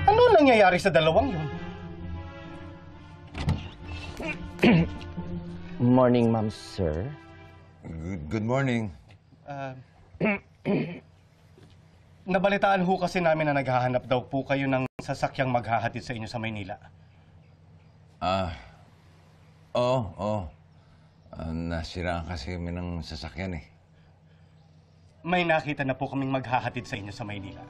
Ano nangyayari sa dalawang yun? Morning, ma'am, sir. Good morning. Nabalitaan ho kasi namin na naghahanap daw po kayo ng sasakyang maghahatid sa inyo sa Maynila. Oo. Nasiraan kasi kami ng sasakyan eh. May nakita na po kaming maghahatid sa inyo sa Maynila.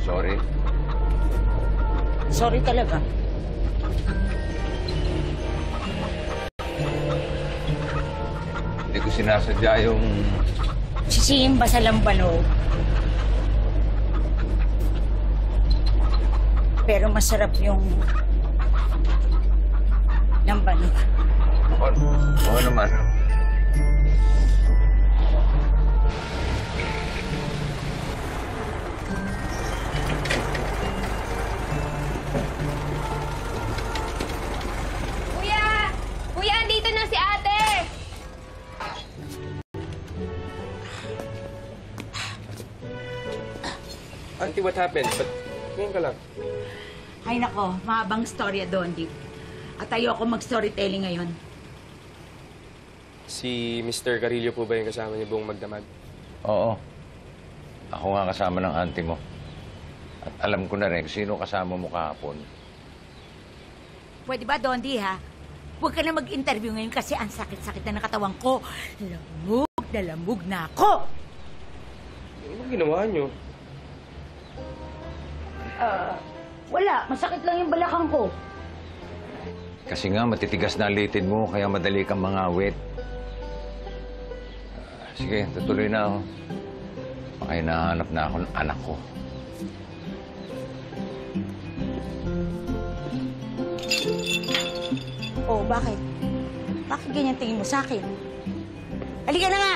Sorry. Sorry talaga. Hindi ko sinasadya yung... Sisimba sa lambano. Pero masarap yung... lambano. Oo naman. Kuya, andito na si ate! Auntie, what happened? Ba't ngayon ka lang? Ay nako, mahabang storya doon, Dip. At ayoko mag-storytelling ngayon. Si Mr. Carillo po ba yung kasama niyo buong magdamag? Oo. Ako nga kasama ng auntie mo. At alam ko na rin sino kasama mo kahapon. Pwede ba, Dondi, ha? Huwag ka na mag-interview ngayon kasi ang sakit-sakit na nakatawang ko. Lamog na ako! Anong ginawa niyo? Wala. Masakit lang yung balakang ko. Kasi nga matitigas na litid mo kaya madali kang mangawit. Sige, tutuloy na ako. Baka hinahanap na ako ng anak ko. Oh, bakit? Bakit ganyan tingin mo sa akin? Halika na nga!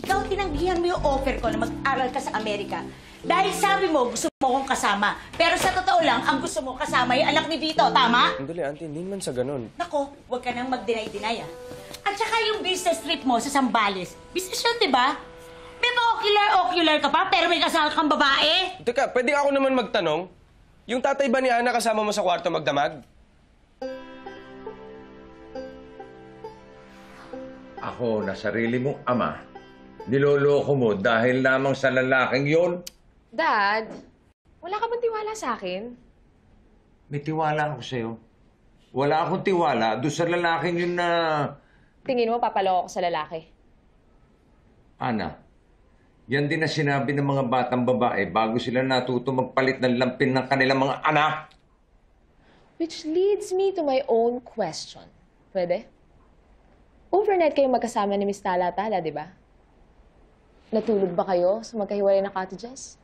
Ikaw tinanggihan mo yung offer ko na mag-aral ka sa Amerika. Dahil sabi mo, gusto mo akong kasama. Pero sa totoo lang, ang gusto mo kasama yung anak ni Vito, tama? Andali, auntie, hindi man sa ganun. Nako, huwag ka nang mag-deny-deny, ah. At saka yung business trip mo sa Zambales, business yun, di ba? May pa-ocular ka pa, pero may kasama kang babae? Teka, pwede ako naman magtanong? Yung tatay ba ni Ana kasama mo sa kwarto magdamag? Ako na sarili mong ama, niloloko mo dahil lamang sa lalaking yon? Dad, wala ka bang tiwala sa akin? May tiwala ako sa'yo. Wala akong tiwala doon sa lalaking yun na... Tingin mo papaloko ko sa lalaki? Ana, yan din na sinabi ng mga batang babae bago sila natuto magpalit ng lampin ng kanilang mga anak. Which leads me to my own question. Pwede? Overnight kayo magkasama ni Miss Tala-Tala, di ba? Natulog ba kayo sa magkahiwalay na cottages?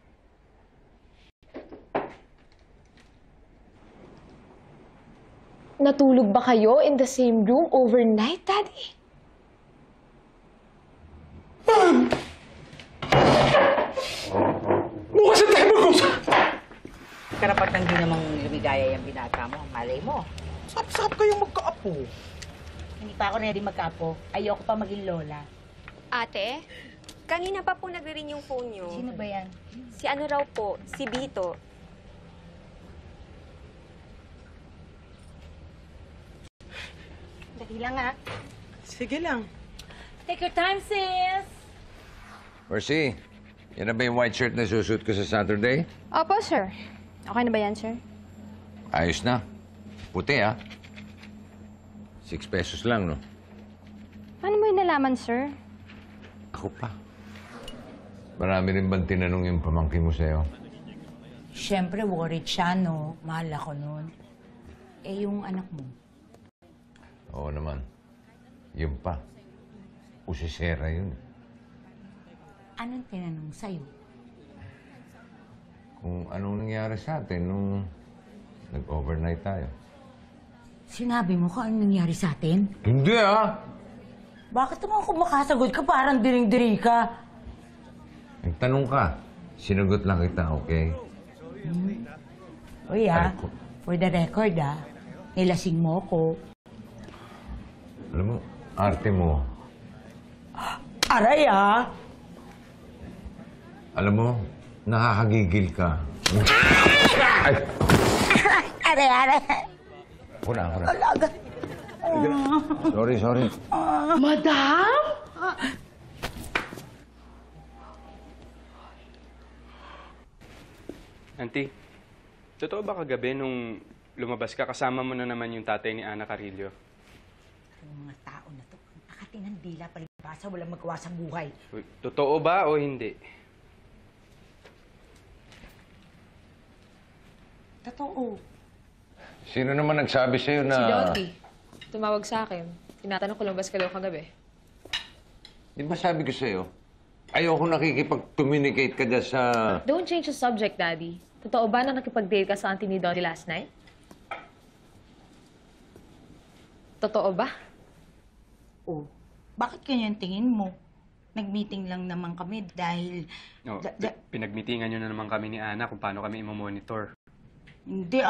Natulog ba kayo in the same room overnight, Daddy? Mukha sa tayo mag-usap! Karapatang di namang lumigaya yung binata mo. Malay mo. Sap-sap kayong magkaapo. Hindi pa ako ready magkaapo. Ayoko pa maging lola. Ate, kanina pa po nagre-ring yung phone niyo. Sino ba yan? Si ano raw po? Si Bito. Dali lang ha. Sige lang. Take your time, sis. Percy, yan na ba yung white shirt na susuot ko sa Saturday? Opo, sir. Okay na ba yan, sir? Ayos na. Puti, ah. 6 pesos lang, no? Paano mo yung nalaman, sir? Ako pa. Marami rin bang tinanong yung pamangkin mo sa'yo? Siyempre, worried siya, no? Mahal ako nun. Eh, yung anak mo. Oo naman. Yun pa. Usisera yun. Anong tinanong sa'yo? Kung anong nangyari sa atin nung nag-overnight tayo. Sinabi mo kung anong nangyari sa atin? Hindi, ah! Bakit naman kung makasagot ka, parang diring-diri ka? Nagtanong ka. Sinagot lang kita, okay? Uy, for the record, nilasing mo ko. Alam mo, arte mo. Aray, Alam mo, nakakagigil ka. Ay! Aray. Ako na. Alaga. Sorry. Madam? Auntie, totoo ba kagabi nung lumabas ka, kasama mo na naman yung tatay ni Ana Carillo? Ang mga tao na to, nakatinang dila palibasa, walang magawa sa buhay. Uy, totoo ba o hindi? Totoo. Sino naman nagsabi sa'yo na... Si Dottie. Tumawag sa akin. Tinatanong ko lumabas ka daw kagabi. Di ba sabi ko sa'yo, ayoko nakikipag-communicate ka dyan sa... Don't change the subject, Daddy. Totoo ba na nakipag-date ka sa auntie ni Dottie last night? Totoo ba? Oh, bakit ganyan tingin mo? Nag-meeting lang naman kami dahil... No, pinag-meetingan nyo na naman kami ni Ana kung paano kami imomonitor. Hindi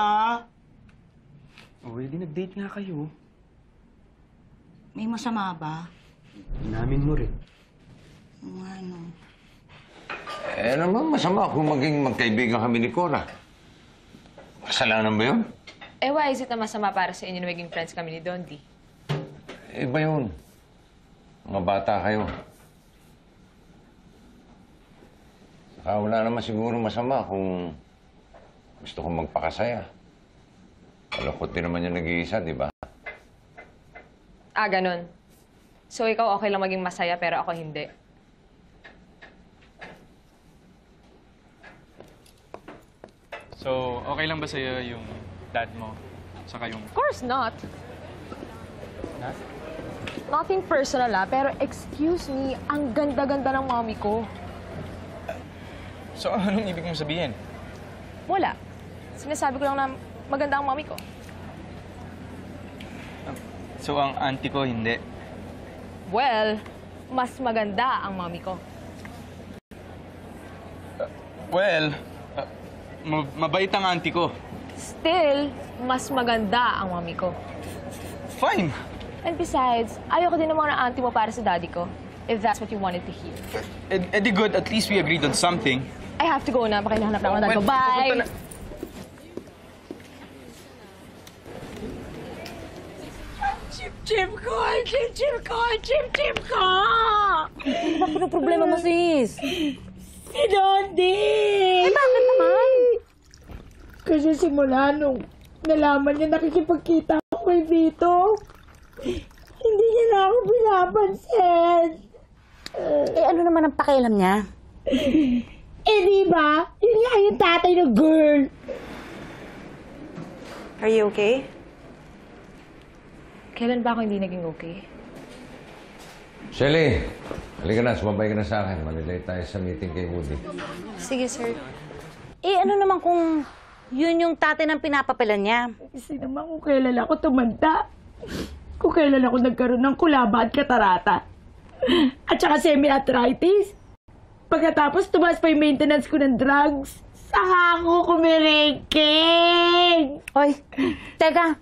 Oh, di nag-date nga kayo. May masama ba? Inamin mo rin. Ano? Eh naman masama kung maging magkaibigan kami ni Cora. Kasalanan ba yun? Eh, why is it na masama para sa inyo na maging friends kami ni Dottie? Iba yun. Mga bata kayo. Saka wala naman siguro masama kung gusto kong magpakasaya. Malungkot din naman yung nag-iisa, di ba? Ganun. So, ikaw okay lang maging masaya pero ako hindi. So, okay lang ba sa'yo yung dad mo? Saka yung... Of course not. Ha? Nothing personal pero excuse me, ang ganda-ganda ng mommy ko. So, anong ibig mong sabihin? Wala. Sinasabi ko lang na maganda ang mommy ko. So, ang auntie ko hindi? Well, mas maganda ang mommy ko. Mabait ang auntie ko. Still, mas maganda ang mommy ko. Fine. And besides, ayoko din naman ng auntie mo para sa daddy ko. If that's what you wanted to hear. Eh di good, at least we agreed on something. I have to go na. Baka hinahanap na ako ng dad ko. Bye! Chip ko! Chip ko! Ano ba problema mo, sis? Si Dondi! Bakit naman? Kasi simula nung nalaman niya nakikipagkita ako kay Vito, hindi niya na ako pinapansin. Ano naman ang pakialam niya? Di ba? Yun nga yung tatay ng girl. Are you okay? Kailan ba ako hindi naging okay? Shelly, halika na. Sumabay ka na sa akin. Malilay tayo sa meeting kay Woody. Sige, sir. Ano naman kung yun yung tatay ng pinapapilan niya? Kasi naman kung kailan ako tumanda. Kung kailan ako nagkaroon ng kulaba at katarata. At saka semi-arthritis. Pagkatapos tumaas pa yung maintenance ko ng drugs. Saka ako kumirengking. Hoy, teka.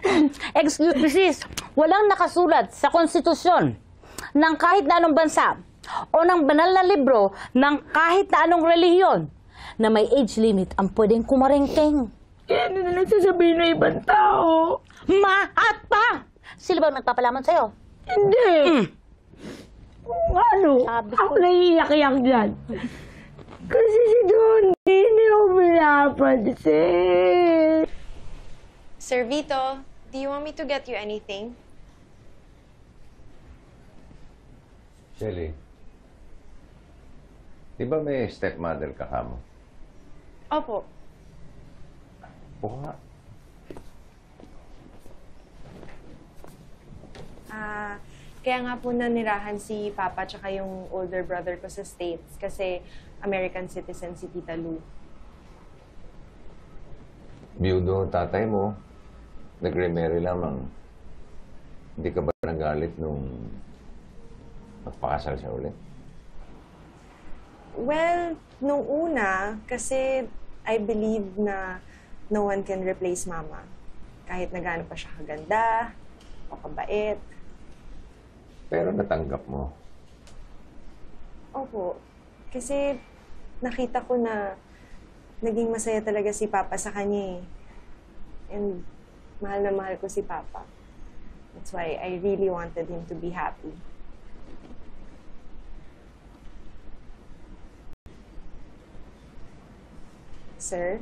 Excuse me, sis. Walang nakasulat sa konstitusyon ng kahit na anong bansa o ng banal na libro ng kahit na anong relihiyon na may age limit ang pwedeng kumarengking. Ano na lang sasabihin ng ibang tao? At pa! Sila ba nagpapalaman sa'yo? Hindi. Ano? Ako naiiyak-iyak dyan. Kasi si Don, hindi ako pinapansin. Sir Vito, do you want me to get you anything? Shelly, di ba may stepmother ka kamo? Opo. Oo nga. Kaya nga po nanirahan si Papa tsaka yung older brother ko sa States kasi American citizen si Tita Lou. Biyudo tatay mo. Nag-remarry lamang. Hindi ka ba nagalit nung magpakasal siya ulit? Well, nung una, kasi I believe na no one can replace Mama. Kahit na gaano pa siya kaganda o kabait. Pero natanggap mo. Opo. Kasi nakita ko na naging masaya talaga si Papa sa kanya eh. And mahal na mahal ko si Papa. That's why I really wanted him to be happy. Sir,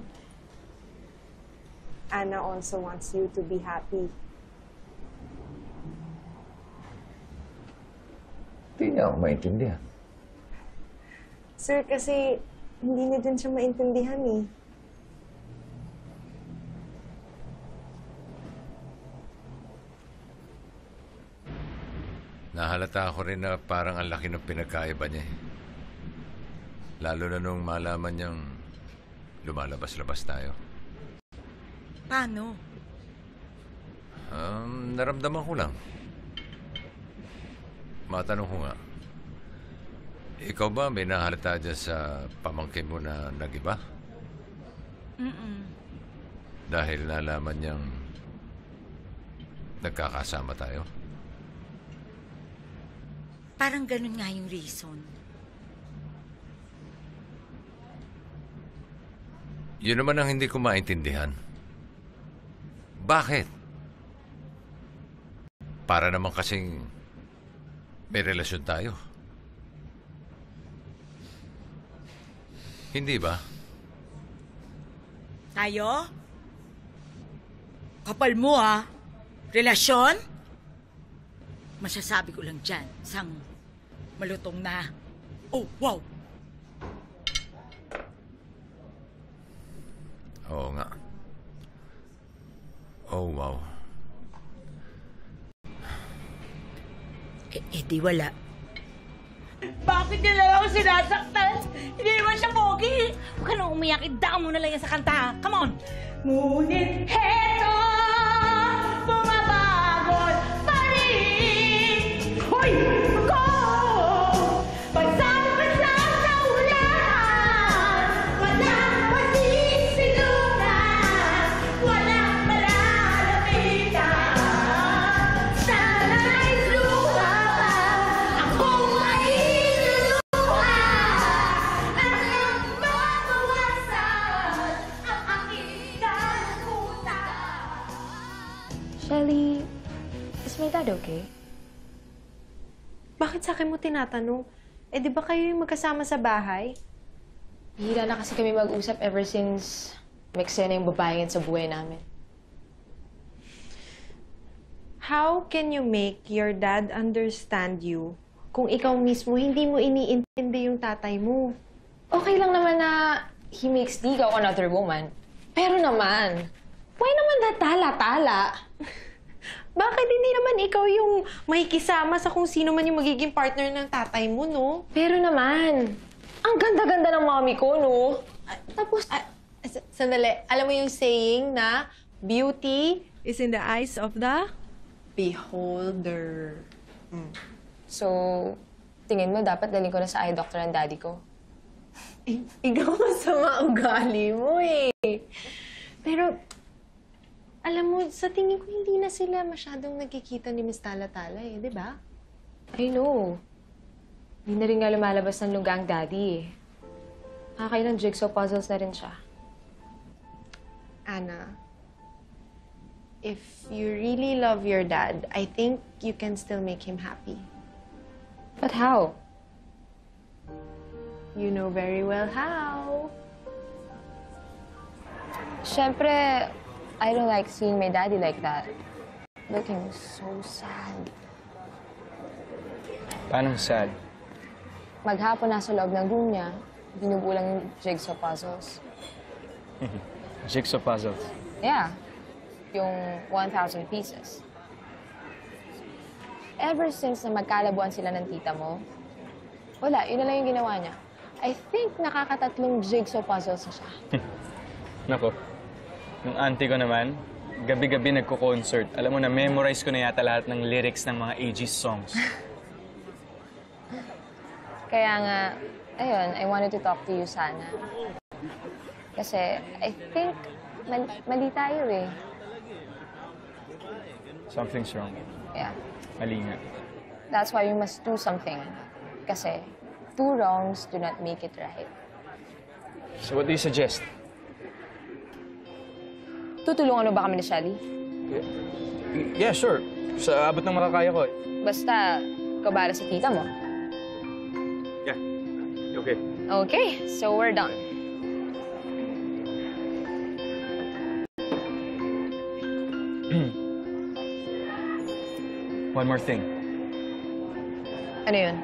Anna also wants you to be happy. Hindi niya ako maintindihan. Sir, kasi hindi niya din siya maintindihan eh. Nahalata ako rin na parang ang laki ng pinagkaiba niya. Lalo na nung malaman niyang lumalabas-labas tayo. Paano? Naramdaman ko lang. Matanong ko nga, ikaw ba may nahalata dyan sa pamangkin mo na nag-iba? Dahil nalaman niyang nagkakasama tayo? Parang ganun nga yung reason. Yun naman ang hindi ko maintindihan. Bakit? Para naman kasing may relasyon tayo. Hindi ba? Tayo? Kapal mo, ha? Relasyon? Masasabi ko lang dyan, isang malutong na. Oh, wow! Oo nga. Oh, wow. Di wala. Bakit niya lang ako sinasaktan? Hindi naman siya pogi. Huwag ka nang umiyak. Idaan mo na lang yan sa kanta. Come on! Ngunit heto, bumabagol pa rin. Hoy! Ako! Pagsang-pasang sa ulan, walang pasisilungan, walang malalapitan. Sana'y luha pa, akong mailuluha, at ang mabawasan ang aking kalungkutan. Shelly, is my dad okay? Bakit sa akin mo tinatanong? Eh, di ba kayo yung magkasama sa bahay? Hihila na kasi kami mag-usap ever since may eksena yung babae sa buhay namin. How can you make your dad understand you kung ikaw mismo hindi mo iniintindi yung tatay mo? Okay lang naman na he makes Diga another woman. Pero naman, why naman natala-tala? Bakit hindi naman ikaw yung makikisama sa kung sino man yung magiging partner ng tatay mo, no? Pero naman, ang ganda-ganda ng mami ko, no? Tapos, sandali, alam mo yung saying na beauty is in the eyes of the beholder. So, tingin mo dapat daling ko na sa eye doctor ang daddy ko? Ikaw masama ugali mo eh. Pero, alam mo, sa tingin ko hindi na sila masyadong nagkikita ni Miss Tala-Tala eh, di ba? I know. Hindi na rin nga lumalabas ng lungga ang daddy eh. Nakakailang jigsaw puzzles na rin siya. Anna, if you really love your dad, I think you can still make him happy. But how? You know very well how. Siyempre, I don't like seeing my daddy like that. Looking so sad. Paano sad? Maghapon nasa loob ng room niya, binubulang yung jigsaw puzzles. Jigsaw puzzles? Yeah. Yung 1,000 pieces. Ever since na magkalabuan sila ng tita mo, wala, yun na lang yung ginawa niya. I think nakakatatlong jigsaw puzzles na siya. Nako, yung auntie ko naman, gabi-gabi nagko-concert. Alam mo na, memorize ko na yata lahat ng lyrics ng mga Aegis songs. Kaya nga, ayun, I wanted to talk to you sana. Kasi I think mali tayo eh. Something's wrong. Yeah. Mali nga. That's why we must do something. Kasi two wrongs do not make it right. So what do you suggest? Tutulungan mo ba kami ni Shelly? Yeah, sure. Sa abot ng makakaya ko. Basta, ikaw bahala sa tita mo. Yeah. Okay. Okay, so we're done. One more thing. Ano yun?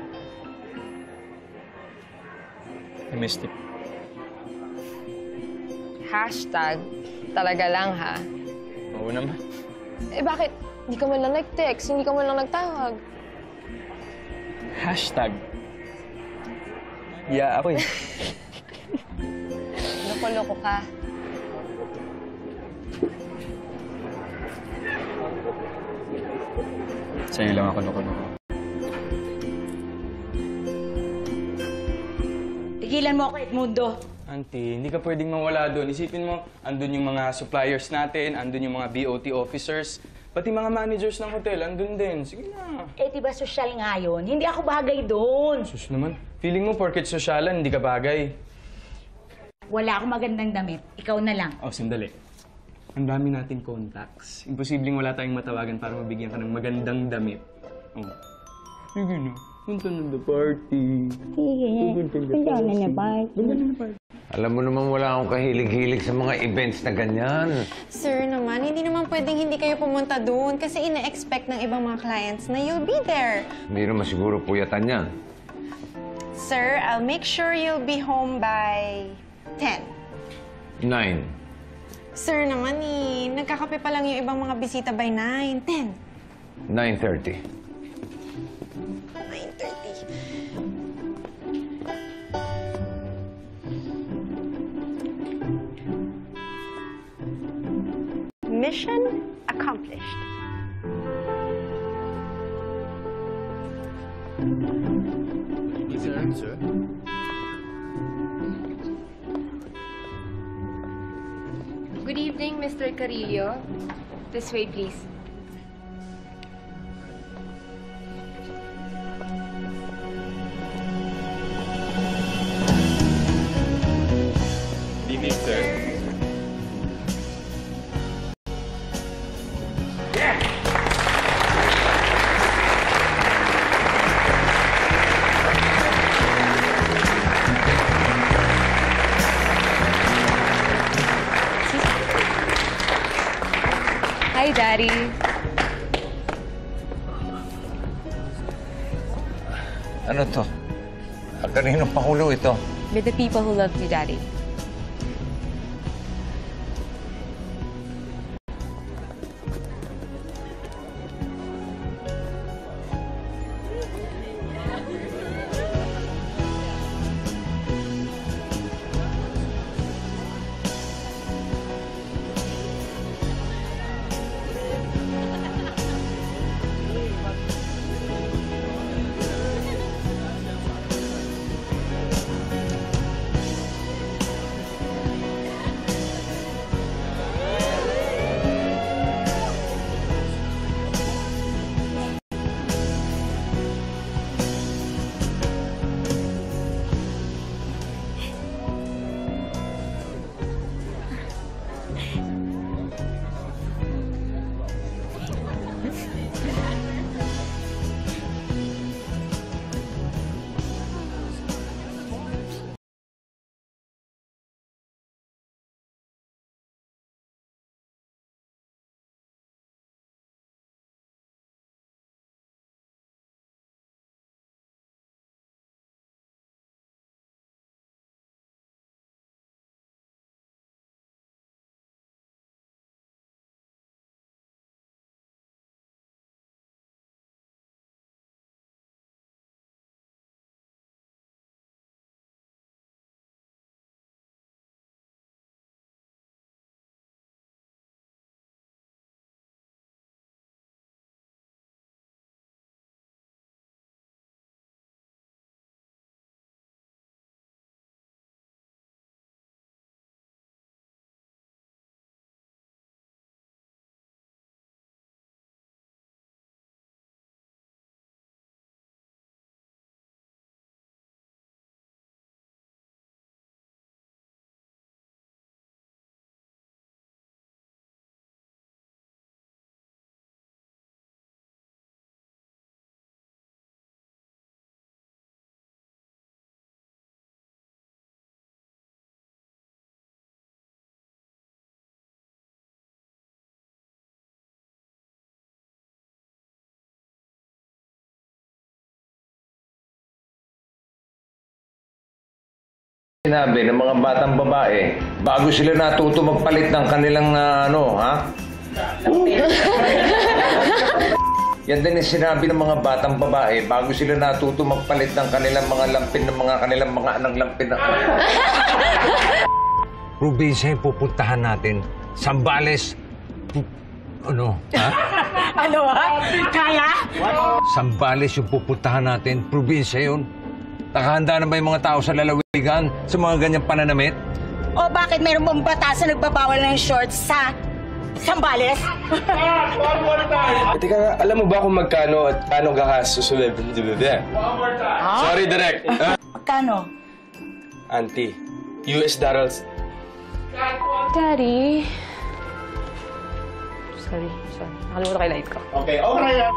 I missed it. Hashtag, talaga lang ha? Oo naman. Eh bakit? Hindi ka man lang nag-text, hindi ka man lang nagtawag. Hashtag. Yeah, ako eh. Loko-loko ka. Sa'yo lang ako loko-loko. Tigilan mo ako, Edmundo. Auntie, hindi ka pwedeng mawala doon. Isipin mo, andun yung mga suppliers natin, andun yung mga BOT officers, pati mga managers ng hotel, andun din. Sige na. Eh, diba sosyal nga yun? Hindi ako bagay doon. Sus naman. Feeling mo, porket sosyalan, hindi ka bagay. Wala akong magandang damit. Ikaw na lang. Oh, sandali. Ang dami nating contacts. Imposibleng wala tayong matawagan para mabigyan ka ng magandang damit. Oh. Sige na. Punta na the party. Sige. Punta na na party. Alam mo naman wala akong kahilig-hilig sa mga events na ganyan. Sir naman, hindi naman pwedeng hindi kayo pumunta doon kasi ina-expect ng ibang mga clients na you'll be there. Hindi naman siguro puyatan yan. Sir, I'll make sure you'll be home by 10. 9. Sir naman nagkakape pa lang yung ibang mga bisita by 9. 10. 9:30. 9:30. Mission accomplished. Sir? Good evening, Mr. Carillo. This way, please. Good evening, sir. Daddy. Ano to? Kaninong pakulo ito? With the people who loved you, Daddy. Sinabi ng mga batang babae, bago sila natuto magpalit ng kanilang Yan din ang sinabi ng mga batang babae, bago sila natuto magpalit ng kanilang mga lampin ng mga kanilang mga anang lampin na probinsya yung pupuntahan natin. Sambales. Ano? Ha? Ano ha? Kaya? Sambales yung pupuntahan natin. Probinsya yun. Nakahanda na ba yung mga tao sa lalawigan sa mga ganyang pananamit? O bakit meron bang batas na nagbabawal ng shorts sa Sambales? Teka, alam mo ba kung magkano at paano kakasusunod? Sorry, Direk. Magkano? Auntie, US dollars. Daddy. Sorry. Nakalimutan ko yung light ko. Okay, okay.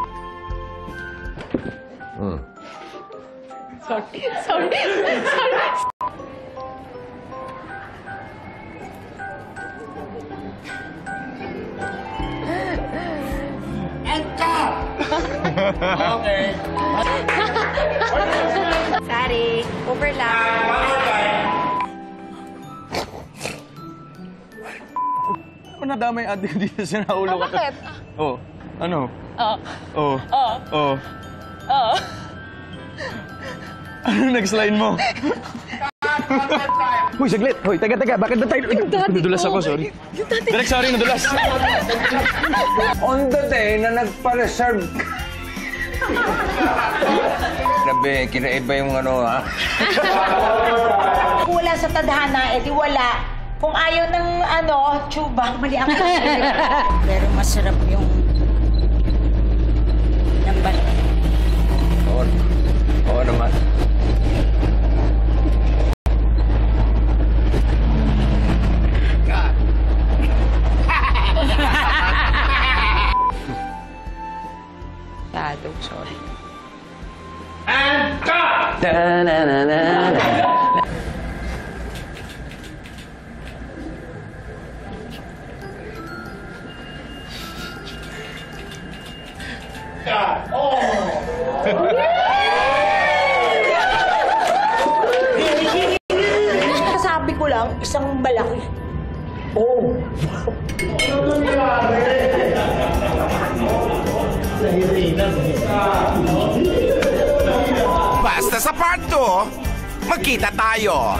Sorry. Okay. Sorry. Overlap. Ako nadamay ate ko dito sa naulo ko. Bakit? Oh, ano? Oh. Oh. Ano next line mo? Hoy, saglit! Hoy, taga. Bakit na tayo? Nadulas ako, sorry. Direk, sorry, nadulas. On the day na nagpa-reserve Grabe, kinaiba yung ha? Kung wala sa tadhana, edi wala. Kung ayaw ng tsuba, mali ako. Pero masarap yung nambal. Oo naman. Shadow, sorry. And cut! Sabi ko lang, isang malaki. Oh! Basta sa part 2, magkita tayo.